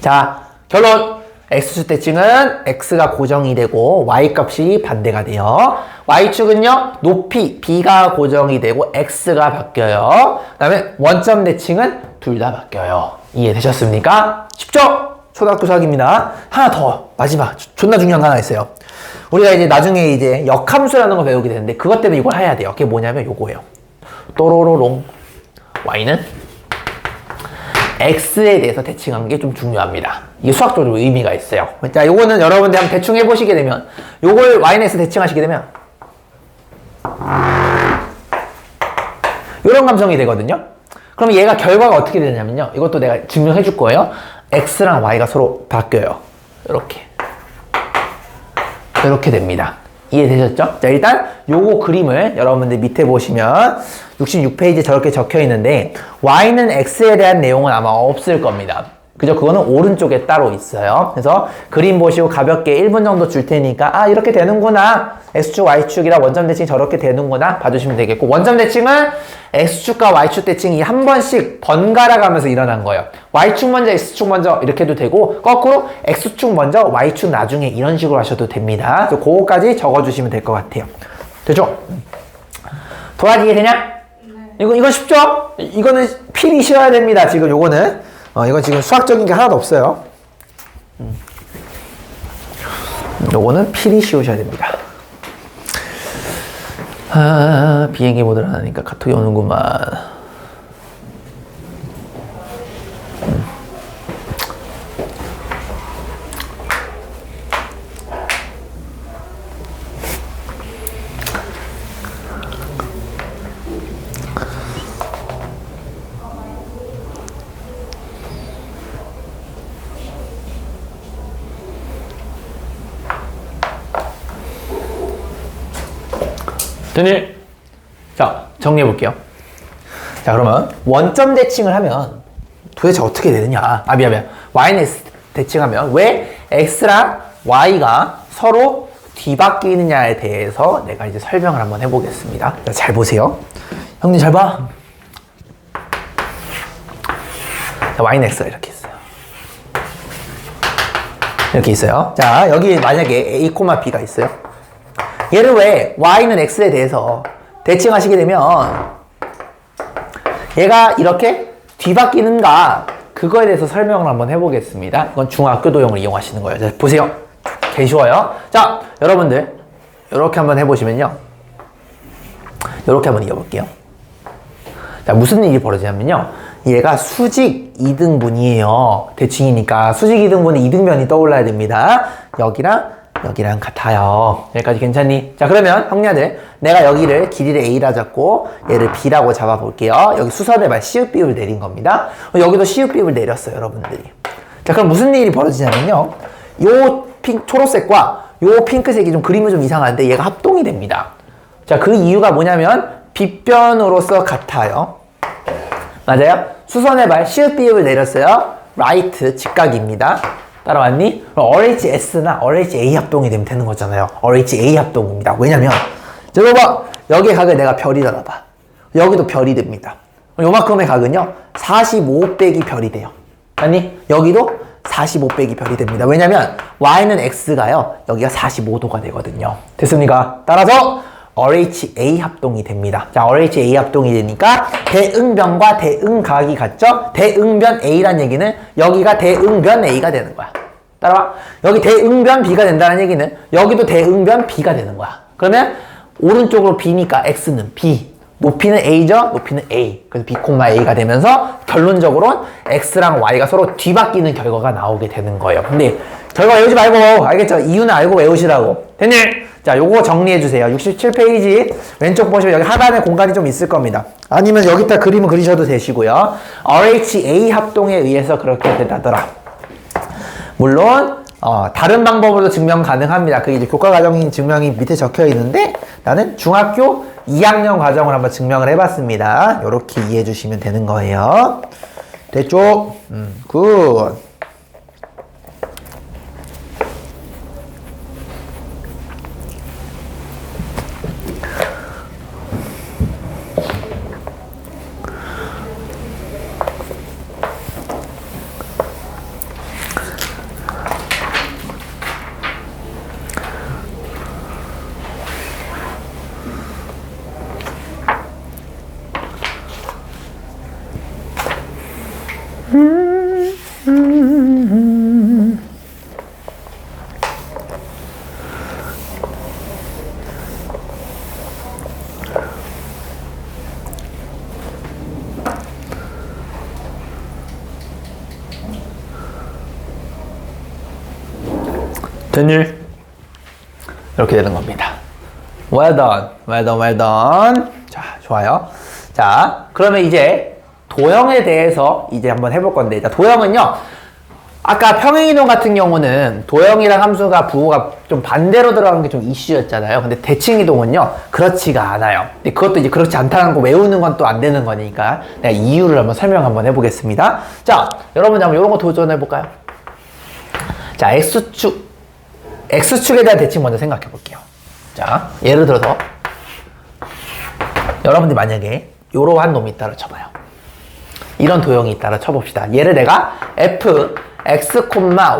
Speaker 1: 자, 결론. x축 대칭은 x가 고정이 되고 y값이 반대가 돼요. y축은요 높이 b가 고정이 되고 x가 바뀌어요. 그 다음에 원점 대칭은 둘 다 바뀌어요. 이해되셨습니까? 쉽죠? 초등학교 수학입니다. 하나 더 마지막 존나 중요한 거 하나 있어요. 우리가 이제 나중에 이제 역함수라는 거 배우게 되는데 그것 때문에 이걸 해야 돼요. 그게 뭐냐면 요거예요. 또로로롱 y는 x에 대해서 대칭하는 게 좀 중요합니다. 이게 수학적으로 의미가 있어요. 자, 요거는 여러분들 한번 대충 해보시게 되면 요걸 y에 대해서 대칭하시게 되면 요런 감성이 되거든요. 그럼 얘가 결과가 어떻게 되냐면요. 이것도 내가 증명해 줄 거예요. x랑 y가 서로 바뀌어요. 이렇게 됩니다. 이해되셨죠? 자, 일단 요거 그림을 여러분들 밑에 보시면 66페이지에 저렇게 적혀 있는데 y는 x에 대한 내용은 아마 없을 겁니다. 그죠? 그거는 오른쪽에 따로 있어요. 그래서 그림 보시고 가볍게 1분 정도 줄 테니까 아 이렇게 되는구나. x축, y축이랑 원점 대칭이 저렇게 되는구나 봐주시면 되겠고, 원점 대칭은 x축과 y축 대칭이 한 번씩 번갈아 가면서 일어난 거예요. y축 먼저 x축 먼저 이렇게 해도 되고 거꾸로 x축 먼저 y축 나중에 이런 식으로 하셔도 됩니다. 그래서 그거까지 적어주시면 될 것 같아요. 되죠? 도와지게 되냐? 네. 이건 쉽죠? 이거는 필히 쉬어야 됩니다. 지금 요거는 이건 지금 수학적인 게 하나도 없어요. 요거는 필히 씌우셔야 됩니다. 아, 비행기 모드를 안 하니까 카톡이 오는구만. 되니? 자, 정리해볼게요. 자, 그러면 원점 대칭을 하면 도대체 어떻게 되느냐. 아, 미안. y는 x 대칭하면 왜 x랑 y가 서로 뒤바뀌느냐에 대해서 내가 이제 설명을 한번 해보겠습니다. 자, 잘 보세요. 형님 잘 봐. 자, y는 x가 이렇게 있어요. 이렇게 있어요. 자, 여기 만약에 a, b가 있어요. 얘를 왜 y는 x에 대해서 대칭하시게 되면 얘가 이렇게 뒤바뀌는가 그거에 대해서 설명을 한번 해보겠습니다. 이건 중학교 도형을 이용하시는 거예요. 자, 보세요. 개 쉬워요. 자, 여러분들 이렇게 한번 해보시면요. 이렇게 한번 이어볼게요. 자, 무슨 일이 벌어지냐면요. 얘가 수직 이등분이에요. 대칭이니까 수직 이등분은 이등변이 떠올라야 됩니다. 여기랑 같아요. 여기까지 괜찮니? 자, 그러면 형님들 내가 여기를 길이를 A라 잡고 얘를 B라고 잡아볼게요. 여기 수선의 말 시읒비읍을 내린 겁니다. 여기도 시읒비읍을 내렸어요, 여러분들이. 자, 그럼 무슨 일이 벌어지냐면요. 요 초록색과 요 핑크색이 좀 그림이 좀 이상한데 얘가 합동이 됩니다. 자, 그 이유가 뭐냐면 빗변으로서 같아요. 맞아요? 수선의 발 시읒비읍을 내렸어요. right 직각입니다. 따라왔니? 그럼 RHS나 RHA 합동이 되면 되는 거잖아요. RHA 합동입니다. 왜냐면 자, 봐봐. 여기의 각을 내가 별이라나 봐. 여기도 별이 됩니다. 요만큼의 각은요 45 빼기 별이 돼요. 아니 여기도 45 빼기 별이 됩니다. 왜냐면 y는 x가요 여기가 45도가 되거든요. 됐습니까? 따라서 RHA 합동이 됩니다. 자, RHA 합동이 되니까 대응변과 대응각이 같죠? 대응변 A란 얘기는 여기가 대응변 A가 되는 거야. 따라와. 여기 대응변 B가 된다는 얘기는 여기도 대응변 B가 되는 거야. 그러면 오른쪽으로 B니까 X는 B, 높이는 A죠? 높이는 A. 그래서 B, A가 되면서 결론적으로는 X랑 Y가 서로 뒤바뀌는 결과가 나오게 되는 거예요. 근데 결과 외우지 말고 알겠죠? 이유는 알고 외우시라고. 됐니? 자, 요거 정리해주세요. 67페이지 왼쪽 보시면 여기 하단에 공간이 좀 있을 겁니다. 아니면 여기다 그림을 그리셔도 되시고요. RHA 합동에 의해서 그렇게 된다더라. 물론 다른 방법으로도 증명 가능합니다. 그게 이제 교과과정인 증명이 밑에 적혀 있는데 나는 중학교 2학년 과정을 한번 증명을 해봤습니다. 요렇게 이해해 주시면 되는 거예요. 됐죠? 굿. 됐니? 이렇게 되는 겁니다. Well done. Well done. Well done. 자, 좋아요. 자, 그러면 이제 도형에 대해서 이제 한번 해볼 건데, 자, 도형은요, 아까 평행이동 같은 경우는 도형이랑 함수가 부호가 좀 반대로 들어가는 게 좀 이슈였잖아요. 근데 대칭이동은요, 그렇지가 않아요. 근데 그것도 이제 그렇지 않다는 거 외우는 건 또 안 되는 거니까 내가 이유를 한번 설명 한번 해보겠습니다. 자, 여러분 한번 이런 거 도전해볼까요? 자, X축에 대한 대칭 먼저 생각해 볼게요. 자, 예를 들어서 여러분들 만약에 이러한 놈이 있다고 쳐봐요. 이런 도형이 있다고 쳐봅시다. 얘를 내가 f, x,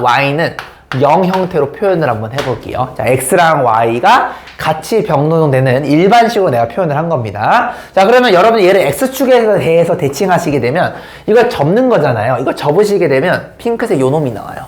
Speaker 1: y는 0 형태로 표현을 한번 해볼게요. 자, x랑 y가 같이 병노동되는 일반식으로 내가 표현을 한 겁니다. 자, 그러면 여러분 얘를 x축에 대해서 대칭하시게 되면 이걸 접는 거잖아요. 이걸 접으시게 되면 핑크색 요 놈이 나와요.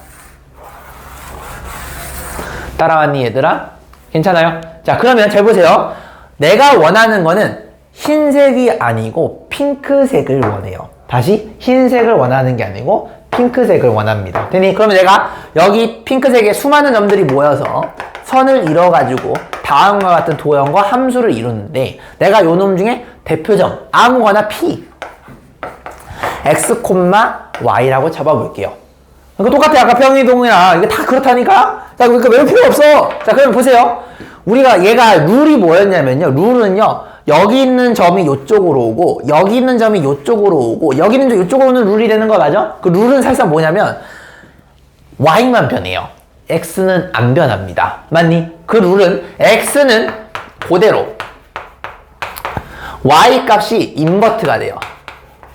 Speaker 1: 따라왔니 얘들아? 괜찮아요? 자, 그러면 잘 보세요. 내가 원하는 거는 흰색이 아니고 핑크색을 원해요. 다시 흰색을 원하는 게 아니고 핑크색을 원합니다. 되니? 그러면 내가 여기 핑크색에 수많은 점들이 모여서 선을 이뤄가지고 다음과 같은 도형과 함수를 이루는데 내가 요 놈 중에 대표점 아무거나 P X, Y라고 잡아볼게요. 이거 똑같아. 아까 평행이동이랑 이게 다 그렇다니까. 자, 그러니까 외울 필요 없어. 자, 그러면 보세요. 우리가 얘가 룰이 뭐였냐면요. 룰은요. 여기 있는 점이 요쪽으로 오고 여기 있는 점이 요쪽으로 오고 여기 있는 점 요쪽으로 오는 룰이 되는 거 맞아? 그 룰은 사실상 뭐냐면 y만 변해요. x는 안 변합니다. 맞니? 그 룰은 x는 그대로 y 값이 인버트가 돼요.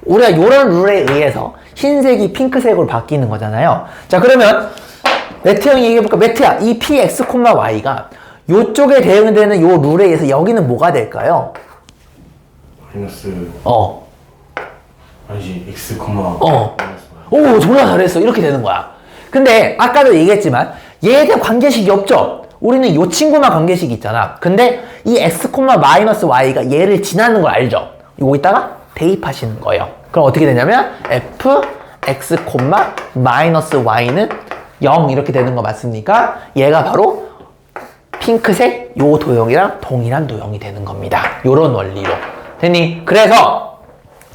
Speaker 1: 우리가 이런 룰에 의해서 흰색이 핑크색으로 바뀌는 거잖아요. 자, 그러면 매트 형이 얘기해볼까? 매트야, 이 px, y가 요쪽에 대응되는 요 룰에 의해서 여기는 뭐가 될까요?
Speaker 5: 마이너스 아니지 x 콤마
Speaker 1: 오, 졸라 잘했어. 이렇게 되는 거야. 근데 아까도 얘기했지만 얘에 대한 관계식이 없죠. 우리는 요 친구만 관계식이 있잖아. 근데 이 x, y가 얘를 지나는 걸 알죠. 여기다가 대입하시는 거예요. 그럼 어떻게 되냐면 f, x, y는 0 이렇게 되는 거 맞습니까? 얘가 바로 핑크색 요 도형이랑 동일한 도형이 되는 겁니다. 요런 원리로. 됐니? 그래서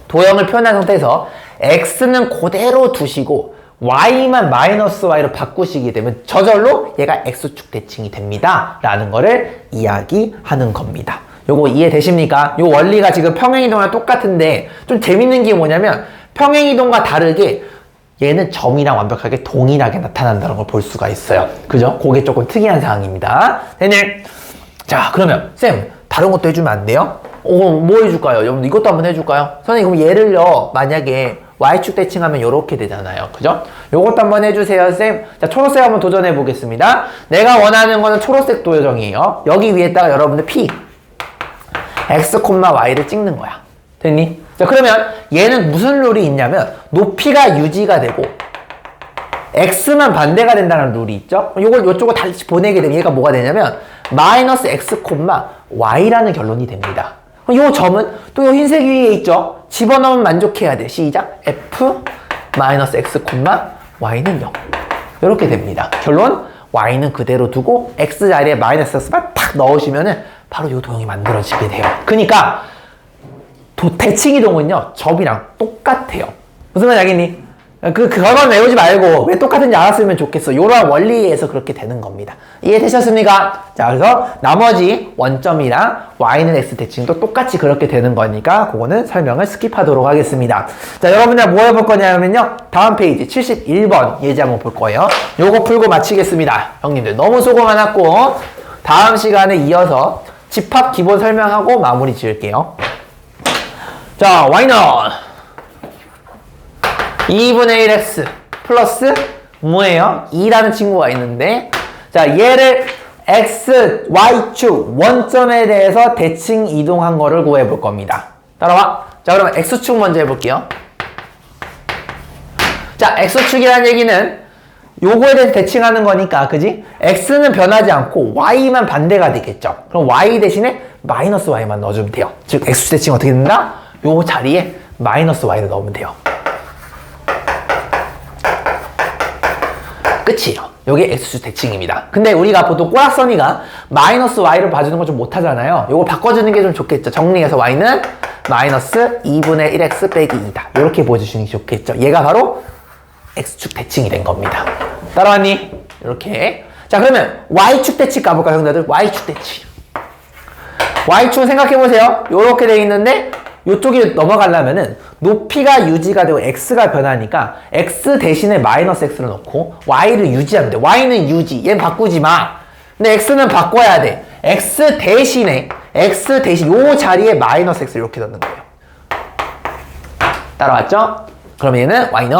Speaker 1: 도형을 표현한 상태에서 x는 그대로 두시고 y만 마이너스 y로 바꾸시게 되면 저절로 얘가 x축 대칭이 됩니다. 라는 거를 이야기하는 겁니다. 요거 이해되십니까? 요 원리가 지금 평행이동이랑 똑같은데 좀 재밌는 게 뭐냐면 평행이동과 다르게 얘는 점이랑 완벽하게 동일하게 나타난다는 걸 볼 수가 있어요. 그죠? 그게 조금 특이한 사항입니다. 됐니? 자, 그러면 쌤 다른 것도 해주면 안 돼요? 뭐 해줄까요? 여러분 이것도 한번 해줄까요? 선생님 그럼 얘를요 만약에 y축 대칭하면 이렇게 되잖아요. 그죠? 요것도 한번 해주세요, 쌤. 자, 초록색 한번 도전해 보겠습니다. 내가 원하는 거는 초록색 도형이에요. 여기 위에다가 여러분들 p x, y를 찍는 거야. 됐니? 자, 그러면 얘는 무슨 룰이 있냐면 높이가 유지가 되고 x만 반대가 된다는 룰이 있죠? 요걸 요쪽으로 다시 보내게 되면 얘가 뭐가 되냐면 마이너스 x, y라는 결론이 됩니다. 요 점은 또 요 흰색 위에 있죠? 집어넣으면 만족해야 돼. 시작. f 마이너스 x, y는 0. 이렇게 됩니다. 결론 y는 그대로 두고 x 자리에 마이너스 x만 탁 넣으시면은 바로 요 도형이 만들어지게 돼요. 그러니까 대칭이동은요 점이랑 똑같아요. 무슨 말인지 알겠니? 그거만 외우지 말고 왜 똑같은지 알았으면 좋겠어. 요런 원리에서 그렇게 되는 겁니다. 이해되셨습니까? 자, 그래서 나머지 원점이랑 y는 x 대칭도 똑같이 그렇게 되는 거니까 그거는 설명을 스킵하도록 하겠습니다. 자, 여러분들 뭐 해볼 거냐면요 다음 페이지 71번 예제 한번 볼 거예요. 요거 풀고 마치겠습니다. 형님들 너무 수고 많았고 다음 시간에 이어서 집합 기본 설명하고 마무리 지을게요. 자, y는 2분의 1x 플러스 뭐예요? 2라는 친구가 있는데 자, 얘를 x, y축 원점에 대해서 대칭 이동한 거를 구해볼 겁니다. 따라와. 자, 그러면 x축 먼저 해볼게요. 자, x축이라는 얘기는 요거에 대해서 대칭하는 거니까, 그지? x는 변하지 않고 y만 반대가 되겠죠. 그럼 y 대신에 마이너스 y만 넣어주면 돼요. 즉 x축 대칭 어떻게 된다? 요 자리에 마이너스 y를 넣으면 돼요. 끝이에요. 요게 x축 대칭입니다. 근데 우리가 보통 꼬락서니가 마이너스 y를 봐주는 건 좀 못하잖아요. 요거 바꿔주는 게 좀 좋겠죠. 정리해서 y는 마이너스 2분의 1x 빼기 2다. 요렇게 보여주시는 게 좋겠죠. 얘가 바로 x축 대칭이 된 겁니다. 따라왔니? 이렇게. 자, 그러면 y축 대칭 가볼까요, 형제들? y축 대칭. y축 생각해보세요. 요렇게 돼 있는데 요쪽에 넘어가려면은 높이가 유지가 되고 x가 변하니까 x 대신에 마이너스 x를 넣고 y를 유지하면 돼. y는 유지. 얘는 바꾸지 마. 근데 x는 바꿔야 돼. x 대신 요 자리에 마이너스 x 이렇게 넣는 거예요. 따라왔죠? 그럼 얘는 y는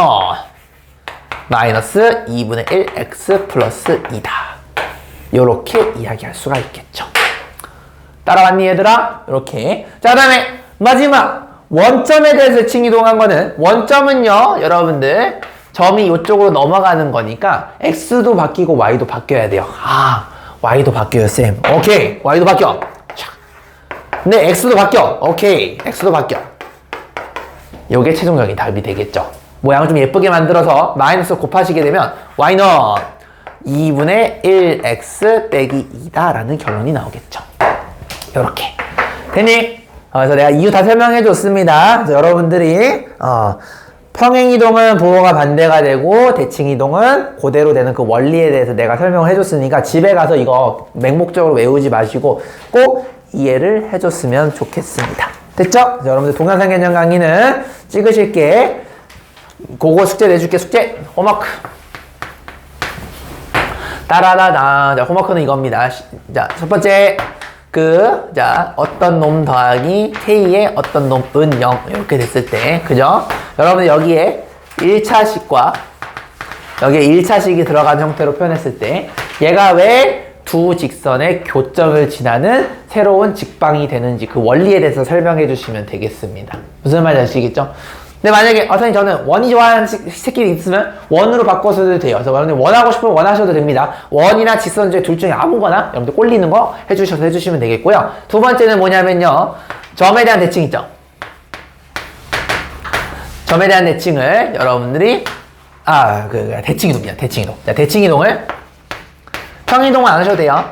Speaker 1: 마이너스 2분의 1x 플러스 2다. 요렇게 이야기할 수가 있겠죠. 따라왔니 얘들아? 이렇게. 자, 그 다음에 마지막 원점에 대해서 대칭 이동한 거는 원점은요 여러분들 점이 이쪽으로 넘어가는 거니까 x도 바뀌고 y도 바뀌어야 돼요. 아, y도 바뀌어요, 쌤. 오케이, y도 바뀌어. 근데 x도 바뀌어. 오케이, x도 바뀌어. 요게 최종적인 답이 되겠죠. 모양을 좀 예쁘게 만들어서 마이너스 곱하시게 되면 y는 2분의 1x 빼기 2다 라는 결론이 나오겠죠. 요렇게. 됐니? 그래서 내가 이유 다 설명해 줬습니다. 여러분들이 평행이동은 부호가 반대가 되고 대칭이동은 그대로 되는 그 원리에 대해서 내가 설명을 해줬으니까 집에 가서 이거 맹목적으로 외우지 마시고 꼭 이해를 해줬으면 좋겠습니다. 됐죠? 자, 여러분들 동영상 개념 강의는 찍으실게. 그거 숙제 내줄게. 숙제 홈워크 따라라다. 자, 홈워크는 이겁니다. 자, 첫 번째 자, 어떤 놈 더하기 k의 어떤 놈은 0 이렇게 됐을 때, 그죠? 여러분 여기에 1차식과 여기에 1차식이 들어간 형태로 표현했을 때 얘가 왜 두 직선의 교점을 지나는 새로운 직방이 되는지 그 원리에 대해서 설명해 주시면 되겠습니다. 무슨 말인지 아시겠죠? 근데 만약에 선생님 저는 원이 좋아하는 새끼리 있으면 원으로 바꿔서도 돼요. 그래서 여러분들 원하고 싶으면 원하셔도 됩니다. 원이나 직선 중에 둘 중에 아무거나 여러분들 꼴리는 거 해주셔서 해주시면 되겠고요. 두 번째는 뭐냐면요. 점에 대한 대칭 있죠. 점에 대한 대칭을 여러분들이 대칭이동이야. 대칭이동. 자, 대칭이동을 평이동은 안 하셔도 돼요.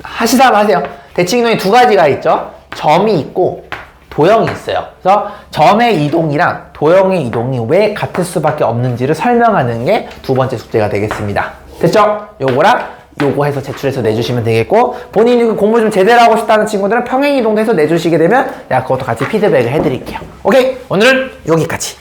Speaker 1: 하시다면 하세요. 대칭이동이 두 가지가 있죠. 점이 있고 도형이 있어요. 그래서 점의 이동이랑 도형의 이동이 왜 같을 수밖에 없는지를 설명하는 게 두 번째 숙제가 되겠습니다. 됐죠? 요거랑 요거 해서 제출해서 내주시면 되겠고, 본인이 공부 좀 제대로 하고 싶다는 친구들은 평행 이동도 해서 내주시게 되면 내가 그것도 같이 피드백을 해드릴게요. 오케이? 오늘은 여기까지.